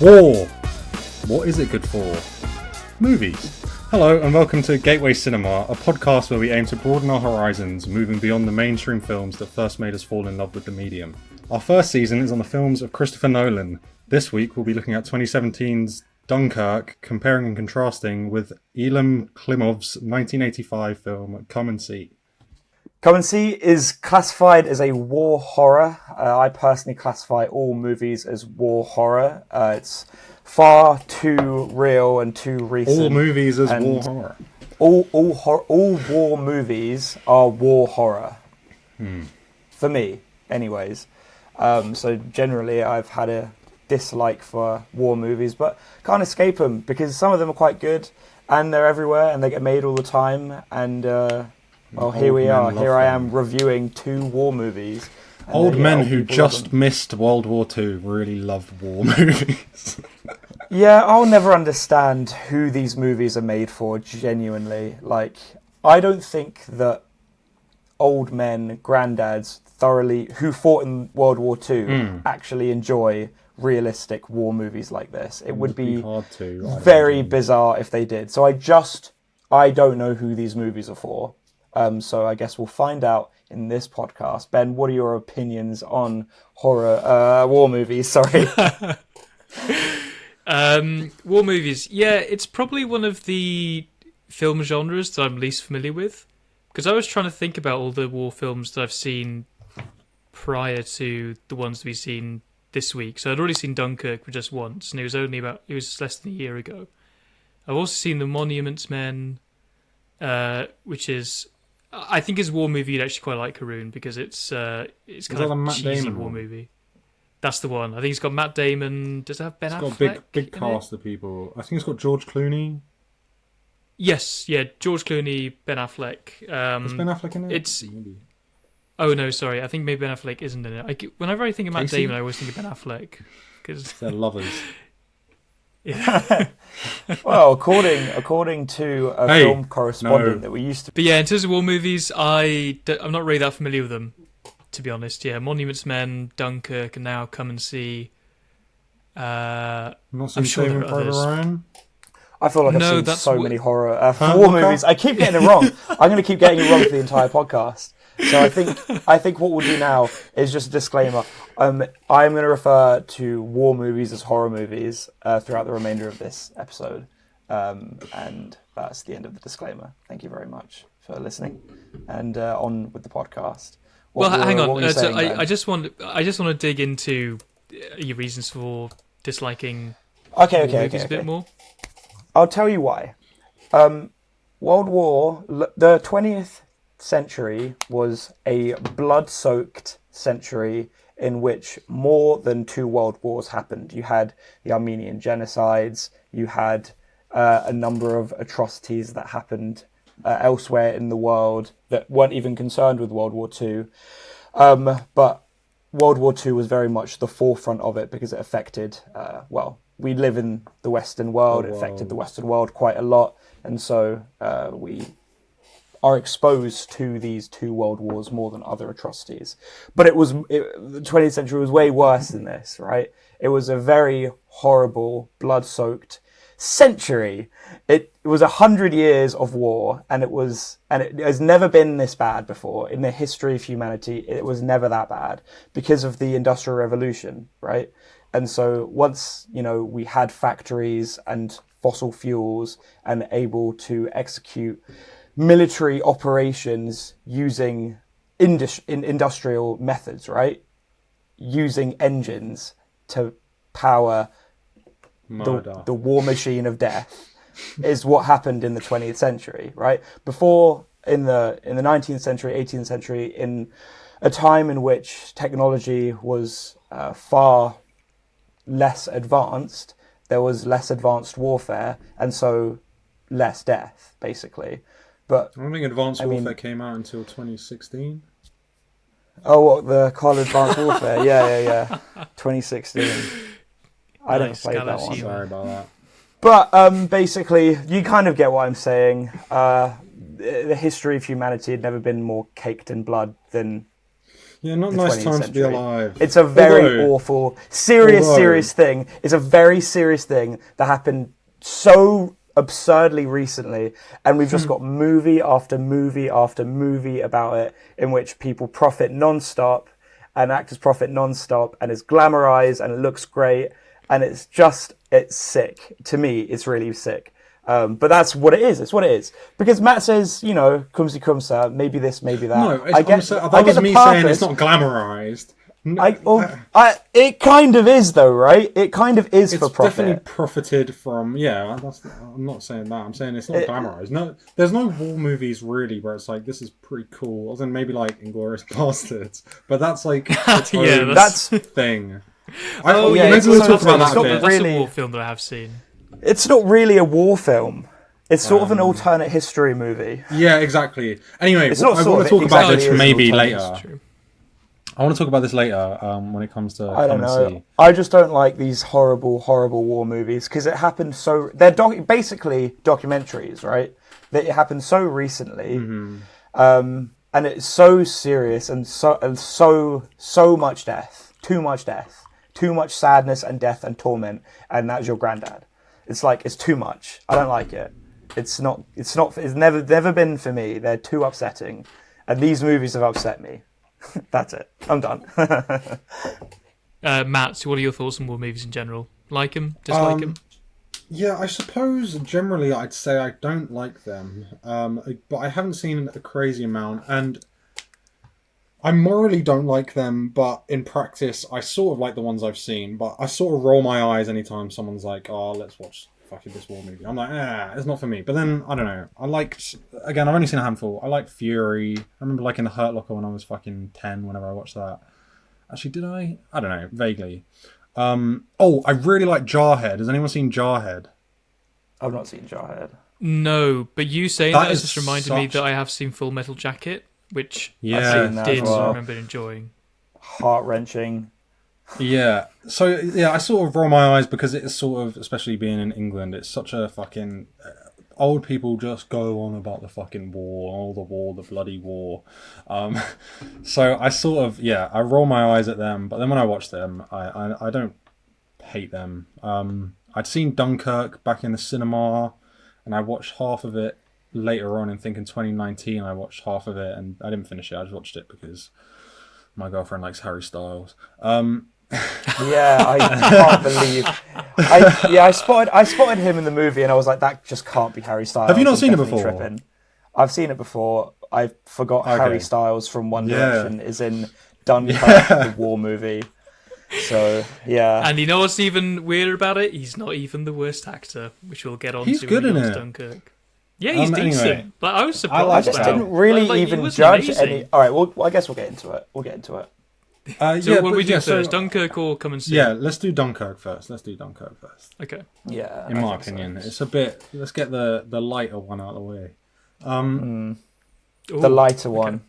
War. What is it good for? Movies. Hello and welcome to Gateway Cinema, a podcast where we aim to broaden our horizons, moving beyond the mainstream films that first made us fall in love with the medium. Our first season is on the films of Christopher Nolan. This week we'll be looking at 2017's Dunkirk, comparing and contrasting with Nolan and Klimov's 1985 film Come and See. Come and See is classified as a war horror. I personally classify all movies as war horror. It's far too real and too recent. All movies as war horror. All war movies are war horror. For me, anyways. So generally, I've had a dislike for war movies, but can't escape them because some of them are quite good and they're everywhere and they get made all the time. And well, here we are. Here I am reviewing two war movies. Old men who just missed World War II really love war movies. Yeah, I'll never understand who these movies are made for, genuinely. Like, I don't think that old men, granddads, who fought in World War II, actually enjoy realistic war movies like this. It would be hard to, very bizarre if they did. So I don't know who these movies are for. So I guess we'll find out in this podcast. Ben, what are your opinions on war movies? Sorry. War movies. Yeah, it's probably one of the film genres that I'm least familiar with. Because I was trying to think about all the war films that I've seen prior to the ones we've seen this week. So I'd already seen Dunkirk just once, and it was less than a year ago. I've also seen The Monuments Men, which is, I think, is a war movie you'd actually quite like, Haroon, because it's kind of a cheesy war movie. That's the one. I think it's got Matt Damon. Does it have Ben Affleck? It's got a big cast of people. I think it's got George Clooney. Yes, yeah, George Clooney, Ben Affleck. Is Ben Affleck in it? Maybe. Oh no, sorry. I think maybe Ben Affleck isn't in it. Whenever I think of Matt Damon, I always think of Ben Affleck because they're lovers. Yeah. Well, according to a film correspondent that we used to. But yeah, in terms of war movies, I'm not really that familiar with them, to be honest. Yeah, Monuments Men, Dunkirk, and now Come and See. Not I'm sure there are others. Ryan? I feel like I've seen so many horror war movies. I keep getting it wrong. I'm going to keep getting it wrong for the entire podcast. So I think what we'll do now is just a disclaimer. I'm going to refer to war movies as horror movies throughout the remainder of this episode. And that's the end of the disclaimer. Thank you very much for listening. And on with the podcast. Hang on. I just want to dig into your reasons for disliking movies a bit more. I'll tell you why. The 20th century was a blood-soaked century in which more than two world wars happened. You had the Armenian genocides, you had a number of atrocities that happened elsewhere in the world that weren't even concerned with World War II. But World War II was very much the forefront of it because it affected, we live in the Western world. It affected the Western world quite a lot. And so we are exposed to these two world wars more than other atrocities. But the 20th century was way worse than this, right? It was a very horrible, blood-soaked century. It was 100 years of war, and it has never been this bad before. In the history of humanity, it was never that bad because of the Industrial Revolution, right? And so once, we had factories and fossil fuels and able to execute military operations using industrial methods, right? Using engines to power the war machine of death is what happened in the 20th century, right? Before, in the 19th century, 18th century, in a time in which technology was far less advanced, there was less advanced warfare, and so less death, basically. But I don't think Advanced Warfare came out until 2016. Oh, what, the Call of Advanced Warfare? Yeah. 2016. I don't play that one. Sorry about that. But basically, you kind of get what I'm saying. The history of humanity had never been more caked in blood than Yeah, not the nice 20th time to be century. alive. It's a very Although- awful, serious thing. It's a very serious thing that happened so absurdly recently, and we've just got movie after movie after movie about it, in which people profit non-stop, and actors profit non-stop, and it's glamorized, and it looks great, and it's sick. To me, it's really sick. But that's what it is. It's what it is. Because Matt says, kumsi kumsa, maybe this, maybe that. No, I get was me saying it's not glamorized. It kind of is, though, right? It kind of is for profit. It's definitely profited from. Yeah, I'm not saying that. I'm saying it's not glamorized. No, there's no war movies really where it's like this is pretty cool. Other than maybe like Inglourious Basterds, but that's like its own that's thing. Maybe we'll talk about that a bit. That's a war film that I have seen. It's not really a war film. It's sort of an alternate history movie. Yeah, exactly. Anyway, It's not I sort want of- to talk about exactly this is maybe That's later. true. I want to talk about this later when it comes to I don't Come and know. See. I just don't like these horrible war movies because it happened so. They're basically documentaries, right? That it happened so recently, and it's so serious and so much death, too much sadness and death and torment, and that's your granddad. It's like it's too much. I don't like it. It's not. It's never been for me. They're too upsetting, and these movies have upset me. That's it. I'm done. Matt, so what are your thoughts on war movies in general? Like them? Dislike them? Yeah, I suppose generally I'd say I don't like them, but I haven't seen a crazy amount, and I morally don't like them, but in practice I sort of like the ones I've seen, but I sort of roll my eyes anytime someone's like, oh, let's watch fucking this war movie. I'm like, it's not for me. But then, I don't know, again, I've only seen a handful. I like Fury. I remember liking The Hurt Locker when I was fucking 10, whenever I watched that. Actually, did I? I don't know, vaguely. I really like Jarhead. Has anyone seen Jarhead? I've not seen Jarhead. No, but you saying That that is just reminded me such- that I have seen Full Metal Jacket, which Yeah. I've seen that I did as well. remember enjoying. Heart-wrenching. Yeah. So, yeah, I sort of roll my eyes because it's sort of, especially being in England, it's such a fucking... old people just go on about the fucking war, the bloody war. So I sort of, I roll my eyes at them, but then when I watch them, I don't hate them. I'd seen Dunkirk back in the cinema, and I watched half of it later on, and think in 2019 I watched half of it, and I didn't finish it. I just watched it because my girlfriend likes Harry Styles. Yeah, I can't believe. I spotted him in the movie, and I was like, that just can't be Harry Styles. Have you not He's seen it definitely before? tripping. I've seen it before. I forgot Harry Styles from One Direction is in Dunkirk, the war movie. So yeah, And you know what's even weirder about it? He's not even the worst actor, which we'll get on He's to good when he in goes it. Dunkirk. Yeah, he's decent. Anyway. But I was surprised. I just Wow. didn't really Like, he even was judge amazing. any. All right, well, I guess we'll get into it. So what do we do first? Dunkirk or Come and See? Yeah, let's do Dunkirk first. Okay. Yeah, In my opinion, it's a bit. Let's get the lighter one out of the way. the lighter one.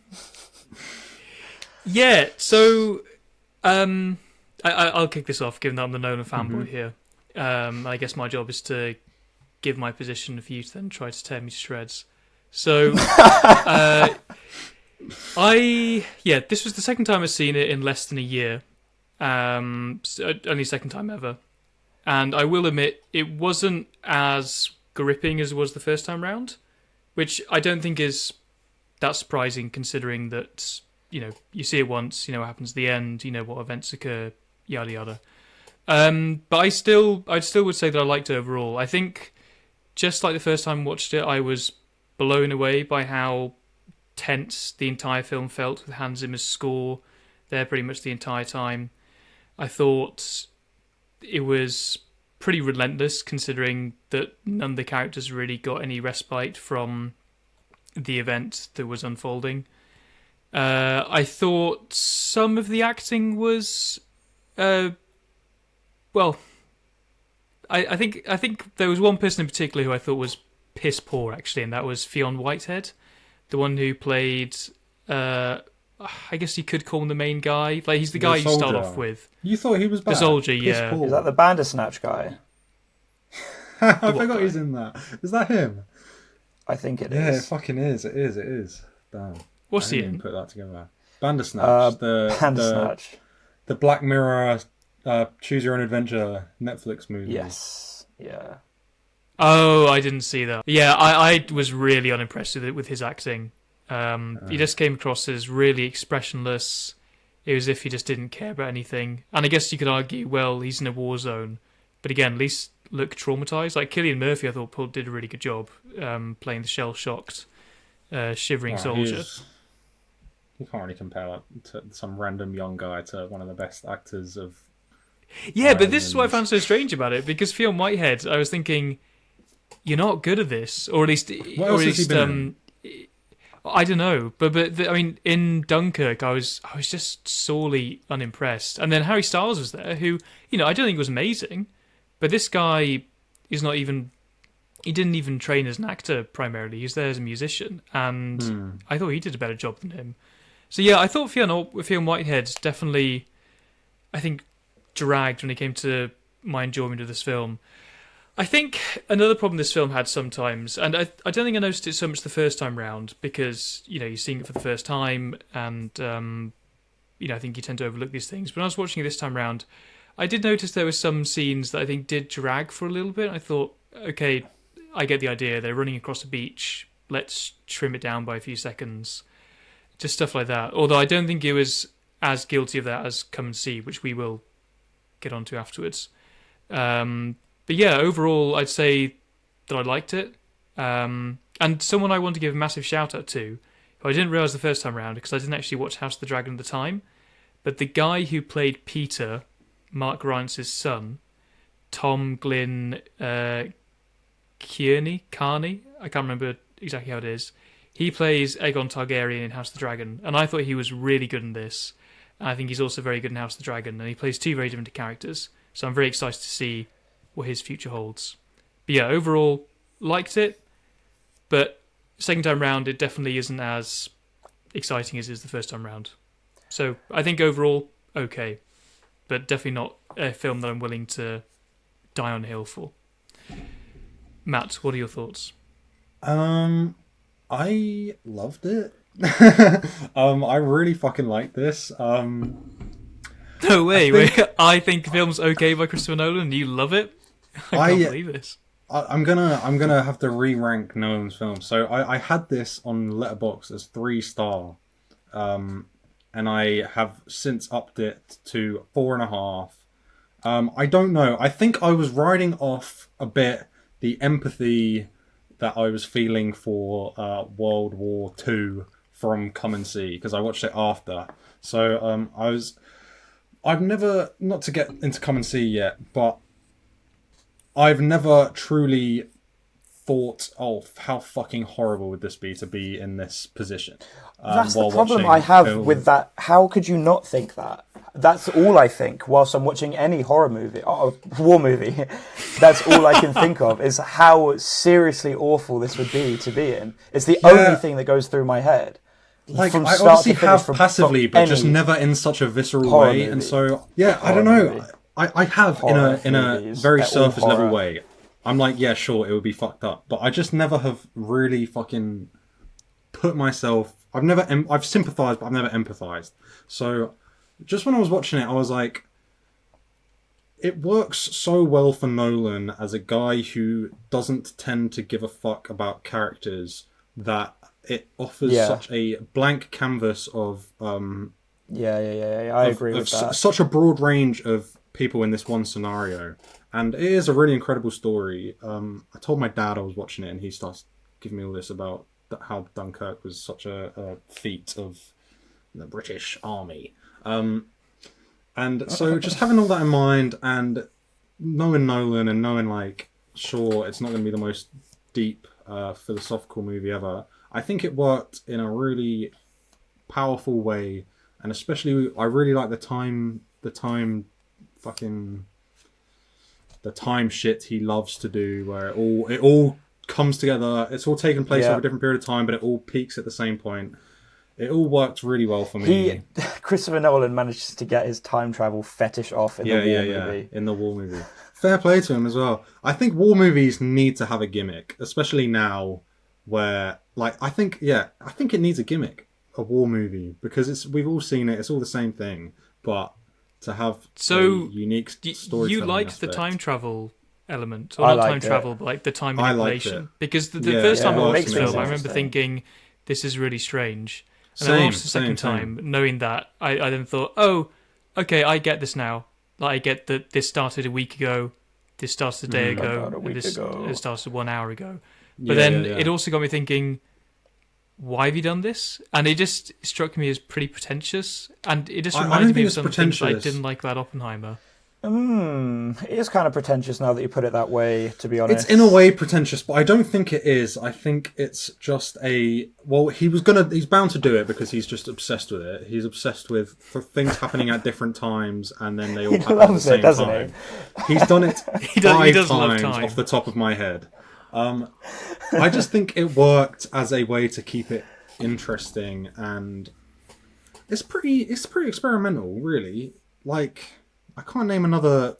Yeah, so I'll kick this off, given that I'm the Nolan fanboy here. I guess my job is to give my position for you to then try to tear me to shreds. So, this was the second time I've seen it in less than a year. Only second time ever. And I will admit, it wasn't as gripping as it was the first time round, which I don't think is that surprising considering that, you see it once, what happens at the end, what events occur, yada yada. But I still would say that I liked it overall. I think, just like the first time I watched it, I was blown away by how tense the entire film felt with Hans Zimmer's score there pretty much the entire time. I thought it was pretty relentless considering that none of the characters really got any respite from the event that was unfolding. I thought some of the acting was I think there was one person in particular who I thought was piss poor actually, and that was Fionn Whitehead, the one who played I guess you could call him the main guy. Like, he's the guy you start off with. You thought he was bad? The soldier, Piss yeah. poor. Is that the Bandersnatch guy? I forgot he's in that. Is that him? I think it Yeah, it is. fucking is. It is. Damn. What's I he didn't in? even put that together. Bandersnatch. The Bandersnatch. the Black Mirror Choose Your Own Adventure Netflix movie. Yes. Yeah. Oh, I didn't see that. Yeah, I was really unimpressed with his acting. He just came across as really expressionless. It was as if he just didn't care about anything. And I guess you could argue, well, he's in a war zone. But again, at least look traumatized. Like Cillian Murphy, I thought Paul did a really good job playing the shell-shocked, shivering soldier. You can't really compare that to some random young guy to one of the best actors of... Yeah, but this is what I found so strange about it, because Fionn Whitehead, I was thinking, you're not good at this. Or at least... What else has he been in? I don't know, but I mean, in Dunkirk, I was just sorely unimpressed. And then Harry Styles was there, who, I don't think was amazing, but this guy is not even... He didn't even train as an actor primarily. He's there as a musician, and I thought he did a better job than him. So yeah, I thought Fionn Whitehead definitely, I think, dragged when it came to my enjoyment of this film. I think another problem this film had sometimes, and I don't think I noticed it so much the first time round, because you're seeing it for the first time, and I think you tend to overlook these things. But when I was watching it this time round, I did notice there were some scenes that I think did drag for a little bit. I thought, okay, I get the idea. They're running across a beach. Let's trim it down by a few seconds. Just stuff like that. Although I don't think it was as guilty of that as Come and See, which we will get onto afterwards. But yeah, overall, I'd say that I liked it. And someone I want to give a massive shout out to, who I didn't realise the first time around, because I didn't actually watch House of the Dragon at the time, but the guy who played Peter, Mark Rylance's son, Tom Glyn Carney, I can't remember exactly how it is. He plays Aegon Targaryen in House of the Dragon, and I thought he was really good in this. And I think he's also very good in House of the Dragon, and he plays two very different characters. So I'm very excited to see what his future holds. But yeah, overall, liked it, but second time round, it definitely isn't as exciting as it is the first time round. So I think overall, okay, but definitely not a film that I'm willing to die on a hill for. Matt, what are your thoughts? I loved it. I really fucking liked this. No way. I think the film's okay by Christopher Nolan, and you love it? I can't believe this. I'm gonna have to re-rank Nolan's films. So I had this on Letterboxd as 3-star, and I have since upped it to 4.5. I don't know. I think I was riding off a bit the empathy that I was feeling for World War II from Come and See, because I watched it after. So I've never, not to get into Come and See yet, but I've never truly thought, oh, how fucking horrible would this be to be in this position? That's the problem I have with that. How could you not think that? That's all I think whilst I'm watching any horror movie, war movie. That's all I can think of, is how seriously awful this would be to be in. It's the only thing that goes through my head. Like, I obviously have passively, but just never in such a visceral way. Movie. And so, yeah, I don't know. I have in a very surface level way. I'm like, yeah, sure, it would be fucked up, but I just never have really fucking put myself. I've sympathized, but I've never empathized. So, just when I was watching it, I was like, it works so well for Nolan as a guy who doesn't tend to give a fuck about characters, that it offers such a blank canvas of I agree with that. Such a broad range of people in this one scenario, and it is a really incredible story. I told my dad I was watching it, and he starts giving me all this about how Dunkirk was such a feat of the British Army. And so just having all that in mind, and knowing Nolan and knowing, like, sure, it's not going to be the most deep philosophical movie ever, I think it worked in a really powerful way. And especially, I really like the time shit he loves to do, where it all comes together. It's all taken place over a different period of time, but it all peaks at the same point. It all worked really well for me. Christopher Nolan manages to get his time travel fetish off in the war movie. In the war movie. Fair play to him as well. I think war movies need to have a gimmick, especially now, where, like, I think it needs a gimmick. a war movie because we've all seen it. It's all the same thing, but to have a unique storytelling you liked aspect. the time travel element, or I not time liked it. travel, but like the time I liked manipulation. it. Because the Yeah, first time yeah, I it watched makes the things film, I remember interesting. thinking, this is really strange. And Same, then I watched the second same. time, knowing that, I then thought, oh, okay, I get this now. Like, I get that this started a week ago, this started a day ago, About a and week this ago. it started 1 hour ago. But then it also got me thinking, why have you done this? And it just struck me as pretty pretentious, and it just I don't reminded me think of it's some things that I pretentious. didn't like about Oppenheimer. It is kind of pretentious now that you put it that way, to be honest. It's in a way pretentious, but I don't think it is. I think it's just he's bound to do it because he's just obsessed with it. He's obsessed with things happening at different times and then they all happen at the loves it, same doesn't time. He's done it He does love times time. off the top of my head. I just think it worked as a way to keep it interesting, and it's pretty experimental, really. Like, I can't name another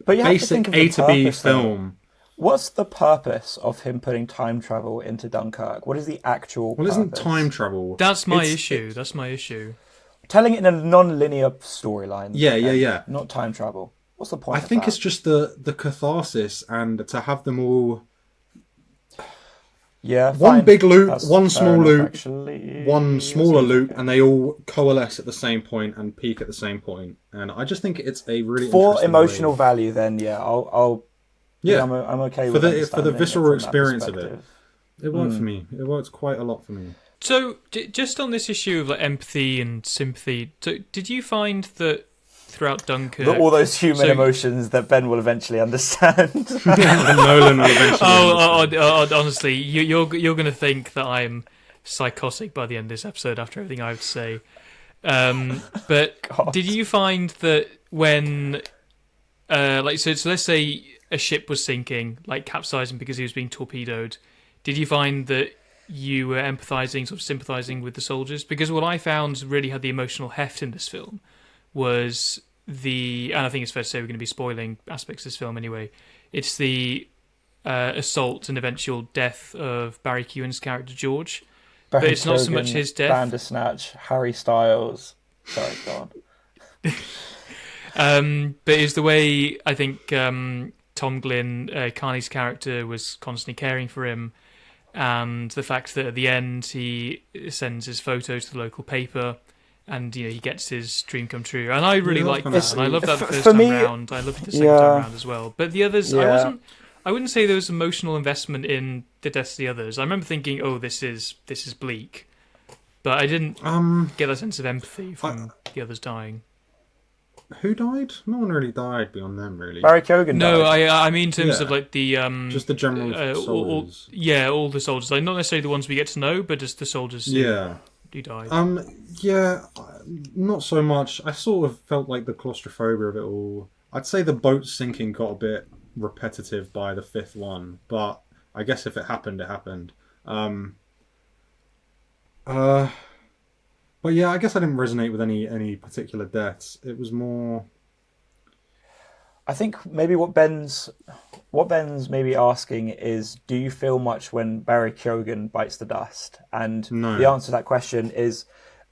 But you have to basic think of the A to B purpose, though. film. What's the purpose of him putting time travel into Dunkirk? What is the actual Well, purpose? isn't time travel? That's my It's- issue. That's my issue. Telling it in a non-linear storyline. Yeah. Not time travel. What's the point I of think that? it's just the catharsis and to have them all Yeah, one fine. big loop, That's one fair small enough, loop, actually. one smaller Seems loop, okay. and they all coalesce at the same point and peak at the same point. And I just think it's a really For interesting emotional way. value, then yeah, I'm okay For with the understanding visceral it from that experience of it. perspective. It worked for me. It worked quite a lot for me. So, just on this issue of like empathy and sympathy, so did you find that throughout Dunkirk, All those human So- emotions that Ben will eventually understand. And Nolan will eventually. honestly, you're going to think that I'm psychotic by the end of this episode after everything I have to say. But God. did you find that when, so let's say a ship was sinking, like capsizing because he was being torpedoed, did you find that you were empathizing, sort of sympathizing with the soldiers? Because what I found really had the emotional heft in this film was and I think it's fair to say we're going to be spoiling aspects of this film anyway, it's the assault and eventual death of Barry Keoghan's character George. But it's not so much his death. Bandersnatch, Harry Styles. Sorry, go on. But it's the way I think Tom Glynn, Carney's character, was constantly caring for him, and the fact that at the end he sends his photo to the local paper, and he gets his dream come true. And I really like kinda that, and I love that the first for time me- round. I loved it the second Yeah. time round as well. But the others, Yeah. I wouldn't say there was emotional investment in the deaths of the others. I remember thinking, oh, this is bleak, but I didn't get that sense of empathy from the others dying. Who died? No one really died beyond them, really. Barry Keoghan No, died. I mean in terms Yeah. of like the Just the general soldiers. all the soldiers. Like not necessarily the ones we get to know, but just the soldiers Yeah. who died. Yeah, not so much. I sort of felt like the claustrophobia of it all. I'd say the boat sinking got a bit repetitive by the fifth one, but I guess if it happened, it happened. But yeah, I guess I didn't resonate with any particular deaths. It was more. I think maybe what Ben's maybe asking is, do you feel much when Barry Keoghan bites the dust? And No. the answer to that question is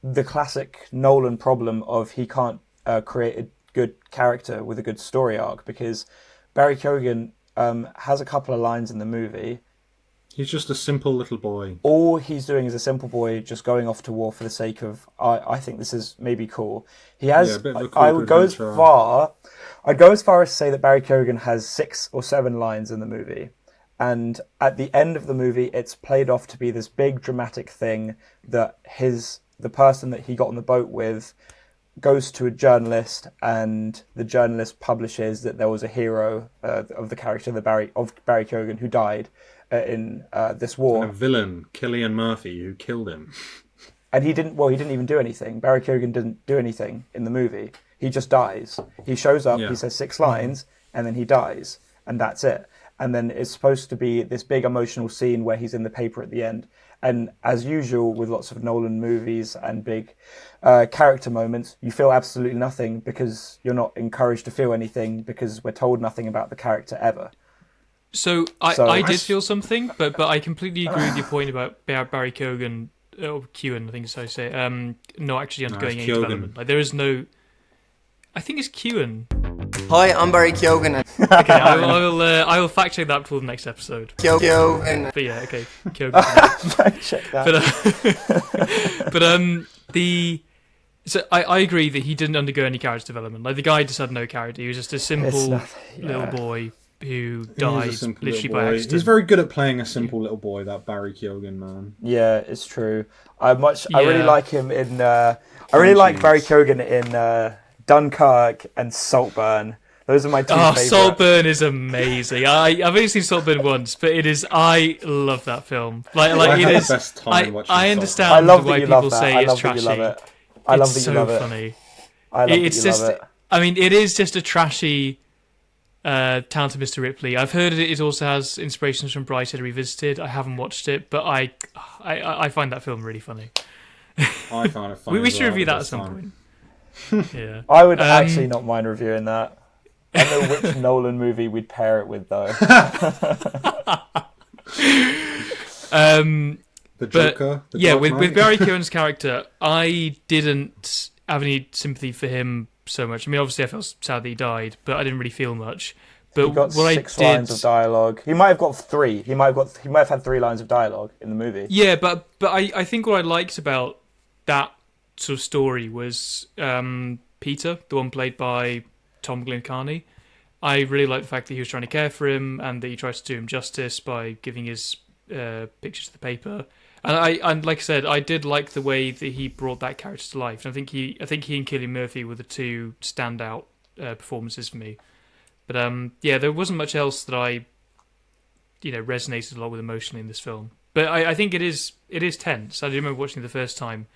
the classic Nolan problem of he can't create a good character with a good story arc, because Barry Keoghan has a couple of lines in the movie. He's just a simple little boy. All he's doing is a simple boy just going off to war for the sake of, I think this is maybe cool. He has, Yeah, a bit of a cool I would go as adventure. I'd go as far as to say that Barry Keoghan has 6 or 7 lines in the movie. And at the end of the movie, it's played off to be this big dramatic thing that the person that he got on the boat with goes to a journalist, and the journalist publishes that there was a hero of the character of Barry Keoghan who died in this war. And a villain, Cillian Murphy, who killed him. And he didn't even do anything. Barry Keoghan didn't do anything in the movie. He just dies. He shows up, Yeah. he says 6 lines, and then he dies. And that's it. And then it's supposed to be this big emotional scene where he's in the paper at the end. And as usual with lots of Nolan movies and big character moments, you feel absolutely nothing because you're not encouraged to feel anything because we're told nothing about the character ever. So I did feel something, but I completely agree with your point about Barry Keoghan Kewan, I think is how you say it, not actually undergoing any Kyogen. development. Like there is no. I think it's Kewan. Hi, I'm Barry Keoghan. Okay, I will fact check that before the next episode. Keoghan. But yeah, okay, Keoghan. Check that. So I agree that he didn't undergo any character development. Like the guy just had no character. He was just a simple little boy who died literally by accident. He's very good at playing a simple little boy, that Barry Keoghan, man. Yeah, it's true. I really like him in. I really like Barry Keoghan in Dunkirk and Saltburn. Those are my two favourite. Saltburn is amazing. I've only seen Saltburn once, but I love that film. Like it is. The best time watching I understand why people say it's trashy. I love that it's you love it. Funny. I love it's that you just. love it. I mean, it is just a trashy. Talented Mr. Ripley. I've heard it also has inspirations from Brighthead Revisited. I haven't watched it, but I find that film really funny. I find it funny. We should review that at some point. Yeah, I would actually not mind reviewing that. I don't know which Nolan movie we'd pair it with, though. The Joker. With Barry Keoghan's character, I didn't have any sympathy for him so much. I mean, obviously, I felt sad that he died, but I didn't really feel much. But he got what 6 lines of dialogue. He might have got 3. He might have had 3 lines of dialogue in the movie. Yeah, but I think what I liked about that sort of story was Peter, the one played by Tom Glencarney. I really liked the fact that he was trying to care for him and that he tried to do him justice by giving his pictures to the paper. And like I said, I did like the way that he brought that character to life. And I think he and Cillian Murphy were the two standout performances for me. But there wasn't much else that I resonated a lot with emotionally in this film. But I think it is tense. I do remember watching it the first time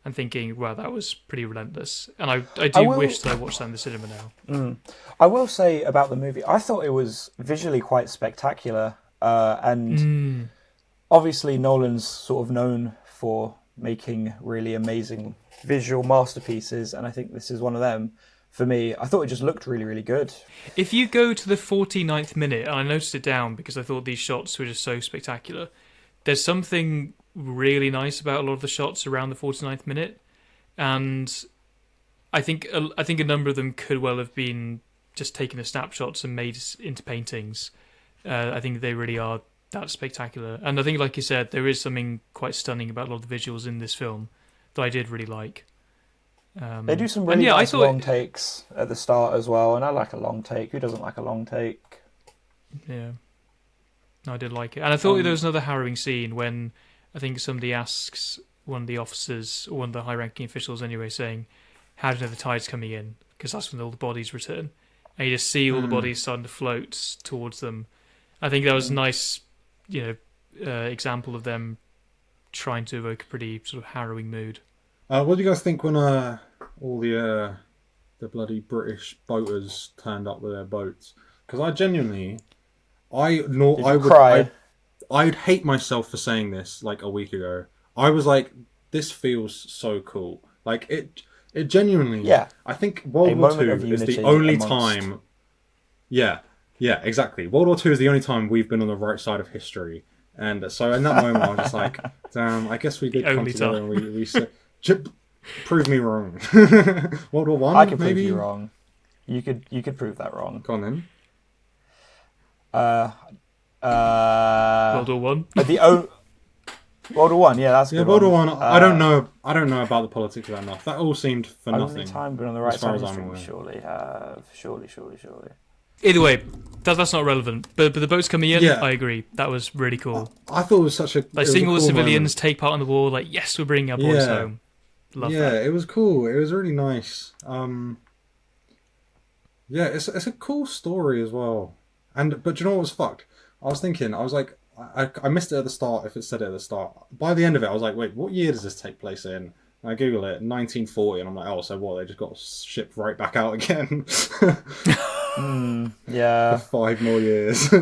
and thinking, wow, that was pretty relentless. And I wish that I watched that in the cinema now. I will say about the movie, I thought it was visually quite spectacular. And obviously Nolan's sort of known for making really amazing visual masterpieces, and I think this is one of them. For me, I thought it just looked really, really good. If you go to the 49th minute, and I noticed it down because I thought these shots were just so spectacular, there's something really nice about a lot of the shots around the 49th minute, and I think a number of them could well have been just taken as snapshots and made into paintings. I think they really are that spectacular, and I think, like you said, there is something quite stunning about a lot of the visuals in this film that I did really like. They do some really nice long takes at the start as well, and I like a long take. Who doesn't like a long take? Yeah, no, I did like it, and I thought there was another harrowing scene when I think somebody asks one of the officers, or one of the high-ranking officials anyway, saying, "How do you know the tide's coming in?" Because that's when all the bodies return, and you just see all the bodies starting to float towards them. I think that was a nice, example of them trying to evoke a pretty sort of harrowing mood. What do you guys think when all the bloody British boaters turned up with their boats? Because I'd hate myself for saying this like a week ago. I was like, this feels so cool. Like it genuinely. Yeah. I think World War II is the only time. Yeah, exactly. World War II is the only time we've been on the right side of history, and so in that moment I was just like, damn. I guess we did come together and we said. Prove me wrong. World War One. I could prove you wrong. You could prove that wrong. Go on then. World War One. World War One. Yeah, that's a good World War one. One. I don't know about the politics of that enough. That all seemed for nothing. Only time been on the right side of history. Surely. Either way, that's not relevant. But the boats coming in, I agree. That was really cool. I thought it was such a seeing all the cool civilians moment. take part in the war. Like, yes, we're bringing our boys home. Love that. Yeah, it was cool. It was really nice. It's a cool story as well. But do you know what was fucked? I was like, I missed it at the start. If it said it at the start, by the end of it, I was like, wait, what year does this take place in? And I Google it, 1940, and I'm like, oh, so what? They just got shipped right back out again. For 5 more years.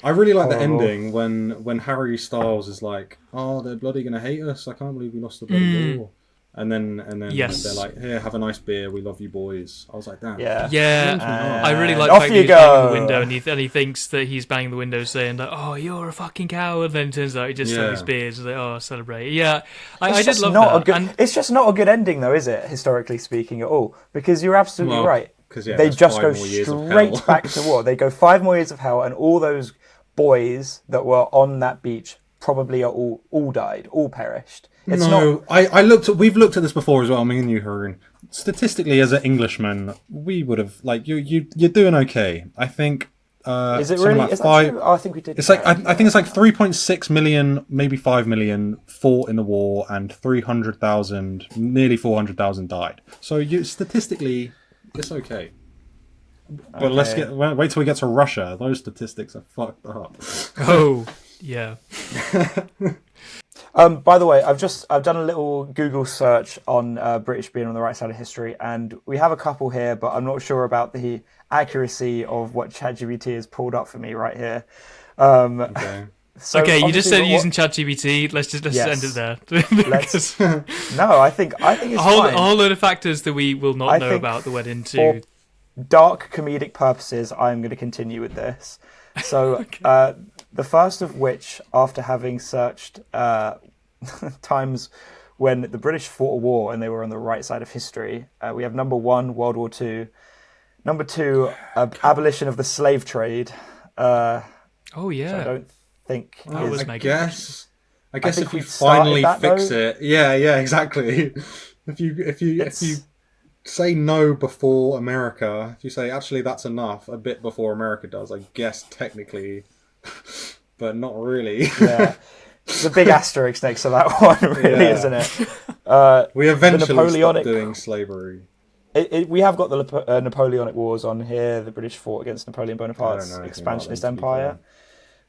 I really like the ending when Harry Styles is like, oh, they're bloody gonna hate us. I can't believe we lost the bloody war. And then Yes. they're like, "Here, have a nice beer. We love you, boys." I was like, "Damn." Yeah. Yeah, I really like the off fact that you he's banging go. the window and he thinks that he's banging the window saying like, "Oh, you're a fucking coward." Then it turns out he just sells beers. Like, oh, celebrate. Yeah, I did love that. It's just not a good ending, though, is it? Historically speaking, at all, because you're absolutely right. Because They just go straight back to war. They go 5 more years of hell, and all those boys that were on that beach probably are all died, all perished. It's not. We've looked at this before as well. Me and you, Haroon. Statistically, as an Englishman, we would have you're doing okay. I think. Is it really? Is that true? Oh, I think we did. It's like I think it's like 3.6 million, maybe 5 million fought in the war, and 300,000, nearly 400,000 died. So statistically, it's okay. But let's wait till we get to Russia. Those statistics are fucked up. Oh, yeah. By the way, I've done a little Google search on British being on the right side of history, and we have a couple here, but I'm not sure about the accuracy of what ChatGPT has pulled up for me right here. Okay. So okay, you just said using ChatGPT. Let's end it there. No, I think it's a whole load of factors that we will not know about that went into. For dark comedic purposes, I'm going to continue with this. So, the first of which, after having searched times when the British fought a war and they were on the right side of history, we have number 1, World War II. Number 2, abolition of the slave trade. Oh yeah. So I don't think. I guess if we finally fix it, yeah, exactly. If you say no before America, if you say actually that's enough, a bit before America does, I guess technically, but not really. Yeah, it's a big asterisk next to that one, really, isn't it? We eventually stopped doing slavery. We have got the Napoleonic Wars on here. The British fought against Napoleon Bonaparte's expansionist empire.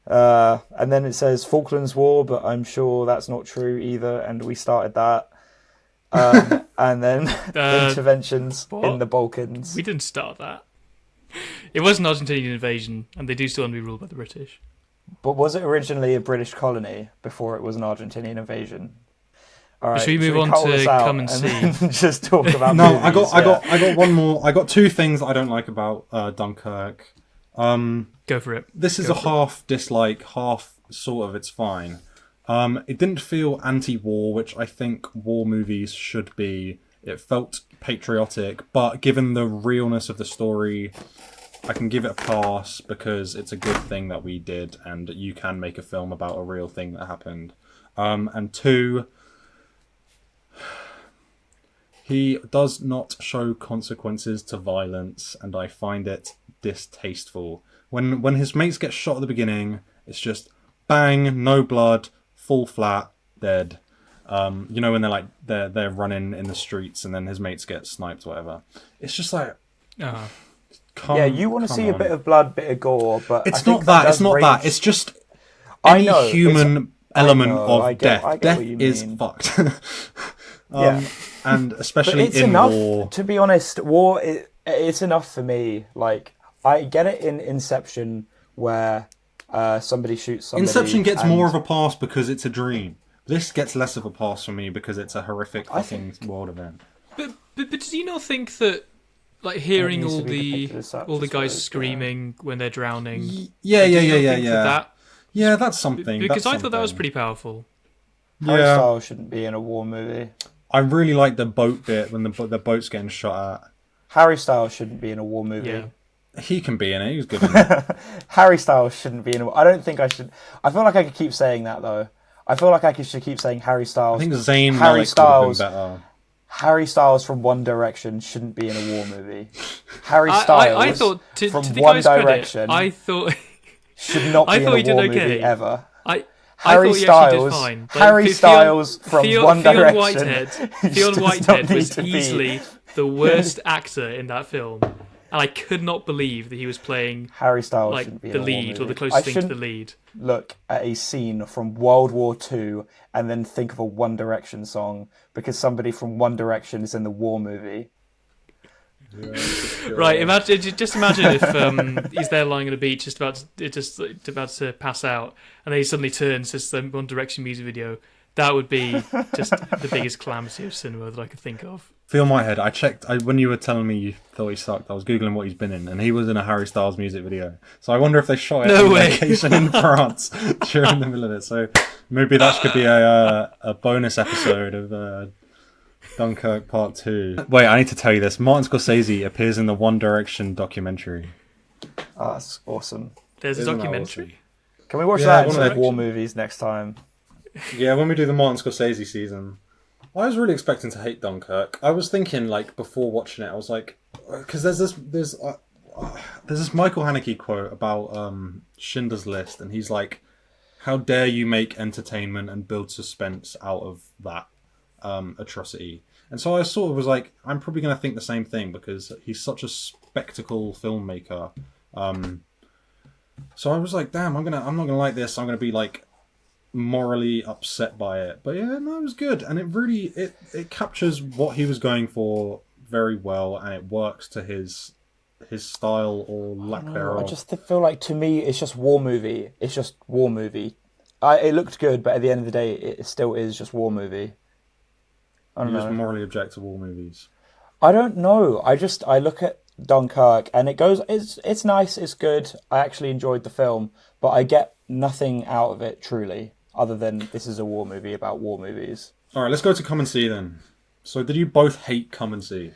And then it says Falklands War, but I'm sure that's not true either, and we started that. And then interventions in the Balkans. We didn't start that. It was an Argentinian invasion, and they do still want to be ruled by the British. But was it originally a British colony before it was an Argentinian invasion? All right, should we move on to Come and See? Just talk about. No, movies, I got one more. I got 2 things that I don't like about Dunkirk. Go for it. This is a half dislike, half sort of it's fine. It didn't feel anti-war, which I think war movies should be. It felt patriotic, but given the realness of the story, I can give it a pass because it's a good thing that we did, and you can make a film about a real thing that happened. And 2, he does not show consequences to violence, and I find it distasteful. When his mates get shot at the beginning, it's just bang, no blood, full flat, dead. When they're running in the streets and then his mates get sniped, whatever. It's just like, you want to see a bit of blood, bit of gore, but it's not that. It's not that. It's just any human element of death. Death is fucked. And especially in war. To be honest, war it's enough for me. Like, I get it in Inception where somebody shoots somebody. Inception gets more of a pass because it's a dream. This gets less of a pass for me because it's a horrific fucking world event. But do you not think that, like, hearing all the guys screaming when they're drowning? Yeah. Yeah, that's something. Because I thought that was pretty powerful. Harry Styles shouldn't be in a war movie. I really like the boat bit when the boat's getting shot at. Harry Styles shouldn't be in a war movie. Yeah. He can be in it. He was good in it. Harry Styles shouldn't be in a war. I don't think I should. I feel like I could keep saying that, though. I feel like I should keep saying Harry Styles. I think Zayn Malik would have been better. Harry Styles from One Direction shouldn't be in a war movie. Harry Styles I thought, from to the One guy's Direction credit, should not be in a war movie ever. Harry Styles, Harry Styles from One Direction. Fionn Whitehead was easily the worst actor in that film. And I could not believe that he was playing Harry Styles like the lead or the closest thing to the lead. Look at a scene from World War II and then think of a One Direction song because somebody from One Direction is in the war movie. Right, just imagine if he's there lying on a beach, just about to pass out, and then he suddenly turns to the One Direction music video, That would be just the biggest calamity of cinema that I could think of. Feel my head. I checked when you were telling me you thought he sucked. I was googling what he's been in, and he was in a Harry Styles music video. So I wonder if they shot it on location in France during the middle of it. So maybe that could be a bonus episode of Dunkirk Part 2. Wait, I need to tell you this. Martin Scorsese appears in the One Direction documentary. Oh, that's awesome. There's a documentary. Awesome? Can we watch that instead of war movies next time? Yeah, when we do the Martin Scorsese season. I was really expecting to hate Dunkirk. I was thinking, like, before watching it, I was like, because there's this Michael Haneke quote about Schindler's List, and he's like, "How dare you make entertainment and build suspense out of that atrocity?" And so I sort of was like, I'm probably going to think the same thing because he's such a spectacle filmmaker. So I was like, damn, I'm not gonna like this. I'm gonna be like morally upset by it. But yeah, no, it was good, and it really it captures what he was going for very well, and it works to his style or lack thereof. I just feel like, to me, it's just war movie. It's just war movie. It looked good, but at the end of the day, it still is just war movie. I don't know. Just morally object to war movies. I don't know. I look at Dunkirk and it goes. It's nice. It's good. I actually enjoyed the film, but I get nothing out of it truly, other than this is a war movie about war movies. All right, let's go to Come and See then. So, did you both hate Come and See?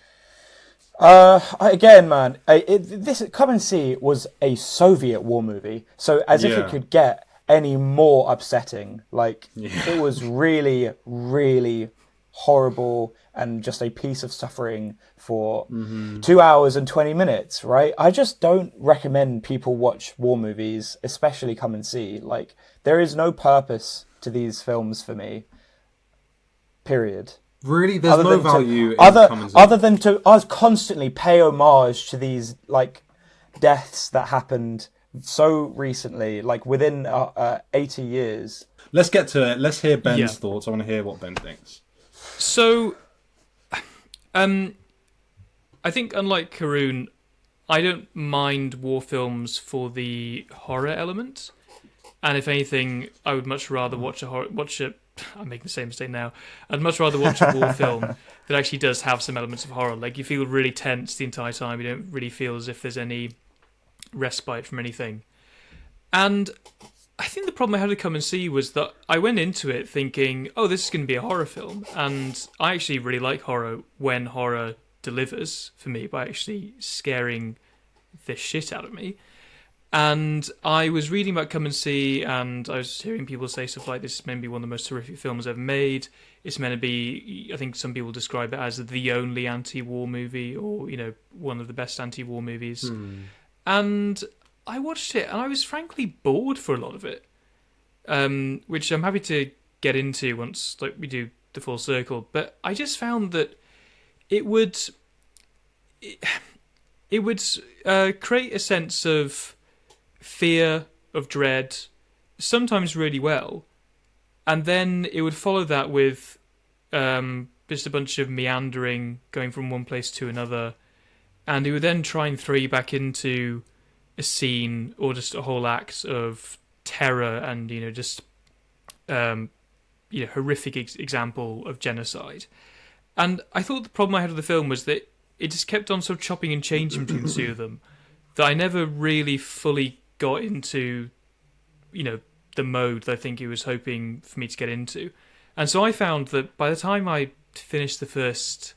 Again, man, this Come and See was a Soviet war movie, so as if it could get any more upsetting. Like, it was really, really horrible and just a piece of suffering for 2 hours and 20 minutes, right? I just don't recommend people watch war movies, especially Come and See. Like, there is no purpose to these films for me. Period. Really? There's no value in Come and See? Other than to us constantly pay homage to these, like, deaths that happened so recently, like within 80 years. Let's get to it. Let's hear Ben's thoughts. I want to hear what Ben thinks. So, I think unlike Karun, I don't mind war films for the horror element, and if anything, I would much rather watch a. I'm making the same mistake now. I'd much rather watch a war film that actually does have some elements of horror. Like, you feel really tense the entire time. You don't really feel as if there's any respite from anything. And I think the problem I had to Come and See was that I went into it thinking, oh, this is going to be a horror film. And I actually really like horror when horror delivers for me by actually scaring the shit out of me. And I was reading about Come and See, and I was hearing people say stuff like, this is maybe one of the most horrific films ever made. It's meant to be, I think some people describe it as the only anti-war movie, or, one of the best anti-war movies. And I watched it, and I was frankly bored for a lot of it, which I'm happy to get into once we do the full circle. But I just found that it would create a sense of fear, of dread, sometimes really well, and then it would follow that with just a bunch of meandering, going from one place to another, and it would then try and throw you back into a scene or just a whole act of terror and horrific example of genocide. And I thought the problem I had with the film was that it just kept on sort of chopping and changing between the two of them, that I never really fully got into, the mode that I think he was hoping for me to get into. And so I found that by the time I finished at least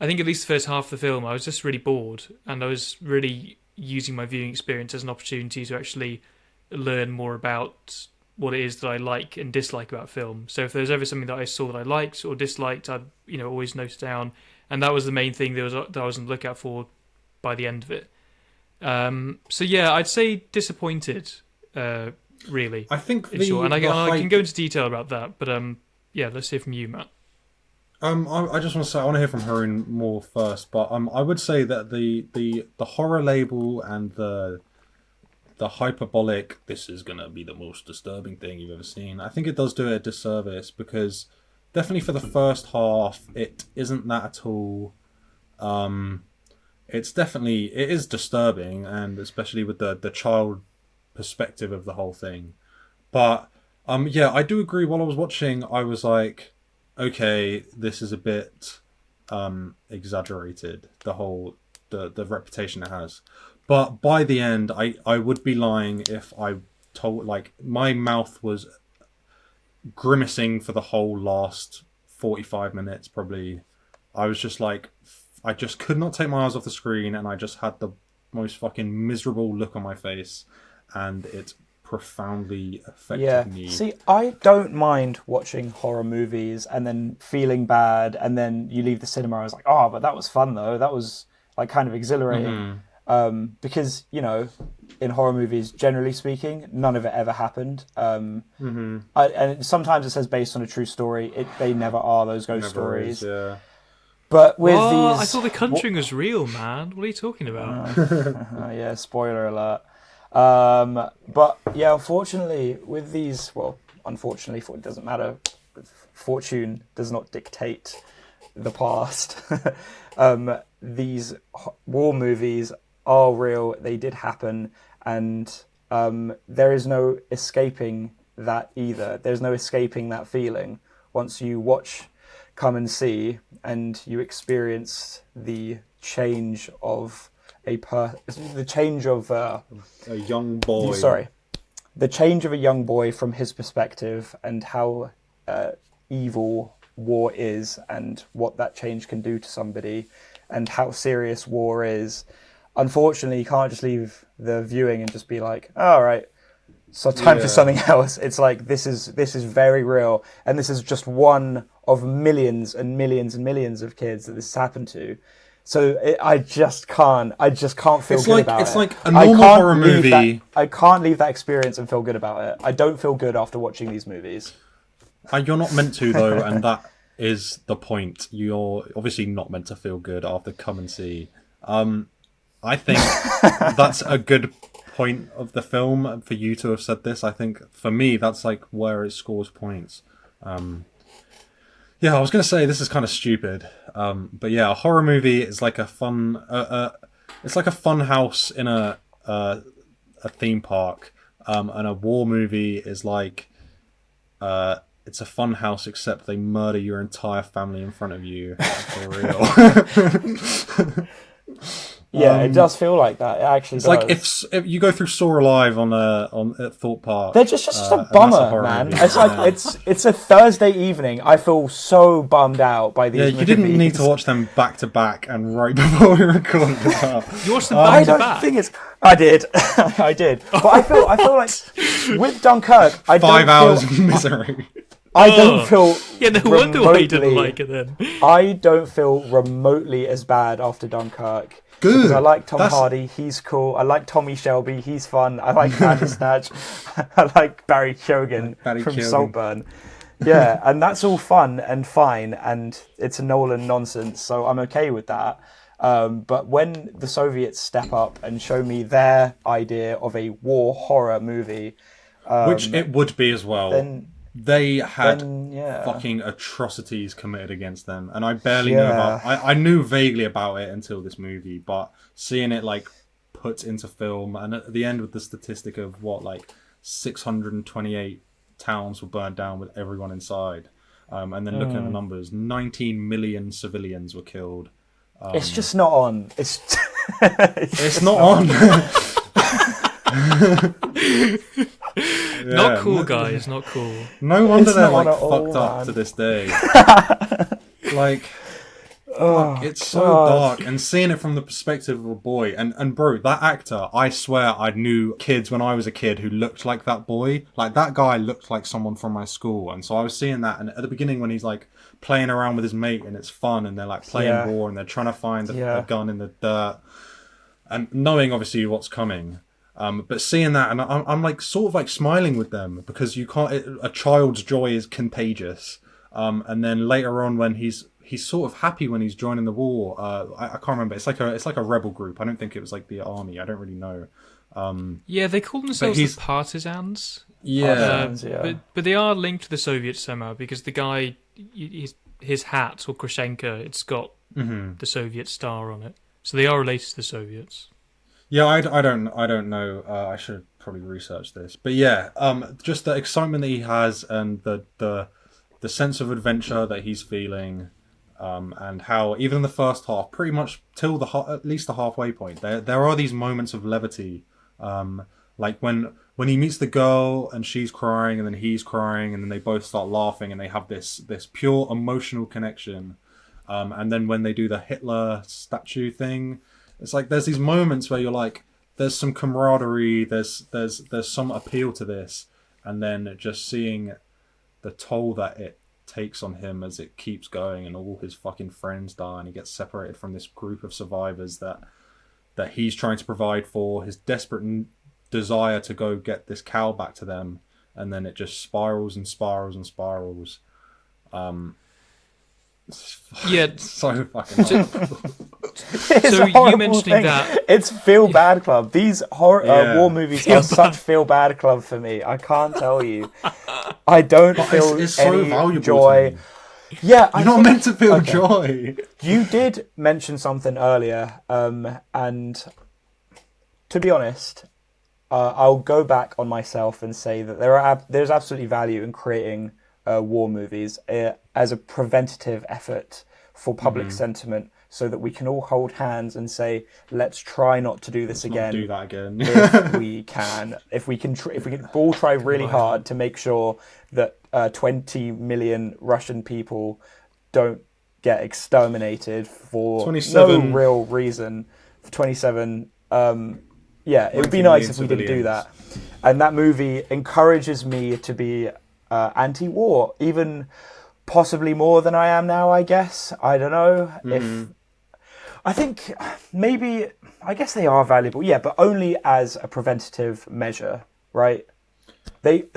the first half of the film, I was just really bored, and I was really using my viewing experience as an opportunity to actually learn more about what it is that I like and dislike about film. So if there's ever something that I saw that I liked or disliked, I'd always note it down, and that was the main thing that I was on the lookout for by the end of it. So yeah, I'd say disappointed. Really, I think I can go into detail about that, but let's hear from you, Matt. I just want to say I want to hear from Harun more first, but I would say that the horror label and the hyperbolic, this is gonna be the most disturbing thing you've ever seen, I think it does do it a disservice, because definitely for the first half it isn't that at all. It is disturbing, and especially with the child perspective of the whole thing. But Yeah, I do agree. While I was watching, I was like, okay, this is a bit exaggerated. The reputation it has, but by the end, I would be lying if I told like my mouth was grimacing for the whole last 45 minutes. Probably, I was just like, I just could not take my eyes off the screen, and I just had the most fucking miserable look on my face, and it profoundly affected me. See, I don't mind watching horror movies and then feeling bad, and then you leave the cinema. I was like, oh, but that was fun though. That was like kind of exhilarating. Because in horror movies, generally speaking, none of it ever happened. And sometimes it says based on a true story. They never are those ghost stories. Yeah. But with these, I thought The Conjuring was real, man. What are you talking about? yeah, spoiler alert. But yeah, unfortunately, with these, unfortunately, it doesn't matter. Fortune does not dictate the past. These war movies are real. They did happen, and there is no escaping that either. There's no escaping that feeling once you watch Come and See, and you experience the change of a young boy. The change of a young boy from his perspective, and how evil war is, and what that change can do to somebody, and how serious war is. Unfortunately, you can't just leave the viewing and just be like, "All right, so time for something else." It's like this is very real, and this is just one of millions and millions and millions of kids that this has happened to. So I just can't feel good about it. It's like a normal horror movie. I can't leave that experience and feel good about it. I don't feel good after watching these movies. You're not meant to, though, and that is the point. You're obviously not meant to feel good after Come and See. I think that's a good point of the film for you to have said this. I think for me, that's like where it scores points. Yeah, I was going to say this is kind of stupid, but yeah, a horror movie is like a fun. It's like a fun house in a theme park, and a war movie is like it's a fun house except they murder your entire family in front of you for real. Yeah, it does feel like that. It actually it's does. like if you go through Saw Alive at Thorpe Park. They're just a bummer, man. Movie. It's like it's a Thursday evening. I feel so bummed out by these movies. You didn't need to watch them back to back and right before we recorded this up. You watched them back to back. I did, I did. But I feel like with Dunkirk, 5 hours of misery. I don't feel. Yeah, no wonder why you didn't like it then. I don't feel remotely as bad after Dunkirk. Good. Because I like Tom Hardy, he's cool. I like Tommy Shelby, he's fun. I like Bandersnatch. I like Barry Keoghan from Saltburn. Yeah, and that's all fun and fine, and it's a Nolan nonsense, so I'm okay with that. But when the Soviets step up and show me their idea of a war horror movie, which it would be as well, then they had fucking atrocities committed against them, and I barely knew about. I knew vaguely about it until this movie, but seeing it like put into film, and at the end with the statistic of what 628 towns were burned down with everyone inside, and then looking at the numbers, 19 million civilians were killed. It's just not on. It's not on. Not cool, guys. Not cool. No wonder they're fucked up to this day. It's so dark, and seeing it from the perspective of a boy, and bro, that actor, I swear I knew kids when I was a kid who looked like that boy. Like that guy looked like someone from my school, and so I was seeing that, and at the beginning when he's like playing around with his mate and it's fun, and they're like playing war and they're trying to find a gun in the dirt, and knowing obviously what's coming. But seeing that, and I'm like sort of like smiling with them, because you can't. A child's joy is contagious. And then later on, when he's sort of happy when he's joining the war. I can't remember. It's like a rebel group. I don't think it was like the army. I don't really know. Yeah, they call themselves the partisans. Yeah, but they are linked to the Soviets somehow, because the guy, his hat or Krashenka, it's got the Soviet star on it. So they are related to the Soviets. Yeah, I don't know. I should have probably research this. But yeah, just the excitement that he has and the sense of adventure that he's feeling, and how even in the first half, pretty much till at least the halfway point, there are these moments of levity, like when he meets the girl and she's crying and then he's crying and then they both start laughing and they have this pure emotional connection, and then when they do the Hitler statue thing, it's like there's these moments where you're like, there's some camaraderie, there's some appeal to this, and then just seeing the toll that it takes on him as it keeps going and all his fucking friends die and he gets separated from this group of survivors that he's trying to provide for, his desperate desire to go get this cow back to them, and then it just spirals and spirals and spirals. It's so fucking So you mentioning that it's feel bad club. These war movies are such feel bad club for me. I can't tell you. I don't feel it's so any valuable joy. to me. Yeah, you're not meant to feel joy. You did mention something earlier, and to be honest, I'll go back on myself and say that there's absolutely value in creating war movies as a preventative effort for public sentiment, so that we can all hold hands and say, let's try not to do this again. Not do that again. If we can all try really hard to make sure that 20 million Russian people don't get exterminated for no real reason. For 27, it would be nice if we didn't do that. And that movie encourages me to be anti-war, even possibly more than I am now, I guess. I don't know. I think maybe, I guess they are valuable, but only as a preventative measure, right?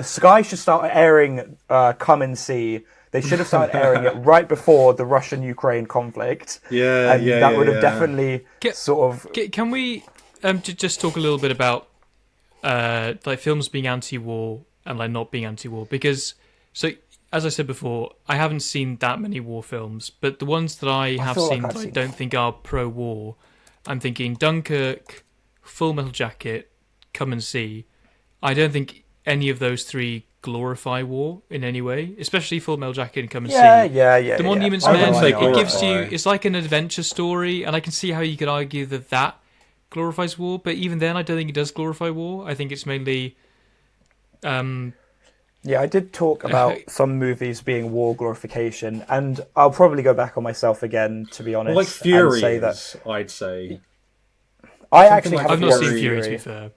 Sky should start airing Come and See. They should have started airing it right before the Russian-Ukraine conflict. That would have definitely Can we just talk a little bit about like films being anti-war and like not being anti-war? Because, so as I said before, I haven't seen that many war films, but the ones that I have seen that I don't think are pro-war, I'm thinking Dunkirk, Full Metal Jacket, Come and See. I don't think any of those three glorify war in any way, especially Full Metal Jacket and Come and See. The Monuments Men, it gives you, it's like an adventure story, and I can see how you could argue that glorifies war, but even then I don't think it does glorify war. I think it's mainly I did talk about some movies being war glorification, and I'll probably go back on myself again, to be honest. Like Fury, and say that I'd say. I've not seen Fury, to be fair.